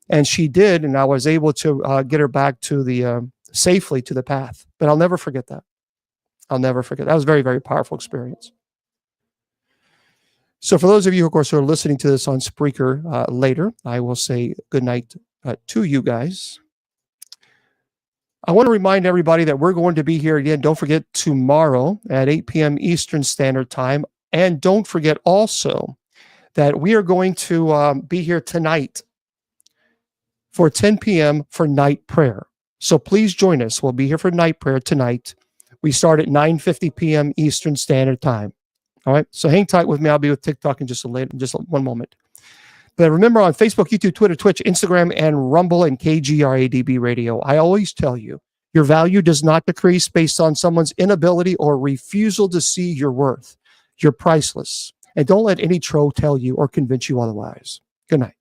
And she did, and I was able to get her back to the safely to the path. But I'll never forget that. I'll never forget. That was a very, very powerful experience. So for those of you, of course, who are listening to this on Spreaker later, I will say good night to you guys. I want to remind everybody that we're going to be here again. Don't forget, tomorrow at 8 p.m. Eastern Standard Time. And don't forget also that we are going to be here tonight for 10 p.m. for night prayer. So please join us. We'll be here for night prayer tonight. We start at 9:50 p.m. Eastern Standard Time. All right. So hang tight with me. I'll be with TikTok in just one moment. But remember, on Facebook, YouTube, Twitter, Twitch, Instagram, and Rumble, and KGRADB Radio, I always tell you, your value does not decrease based on someone's inability or refusal to see your worth. You're priceless. And don't let any troll tell you or convince you otherwise. Good night.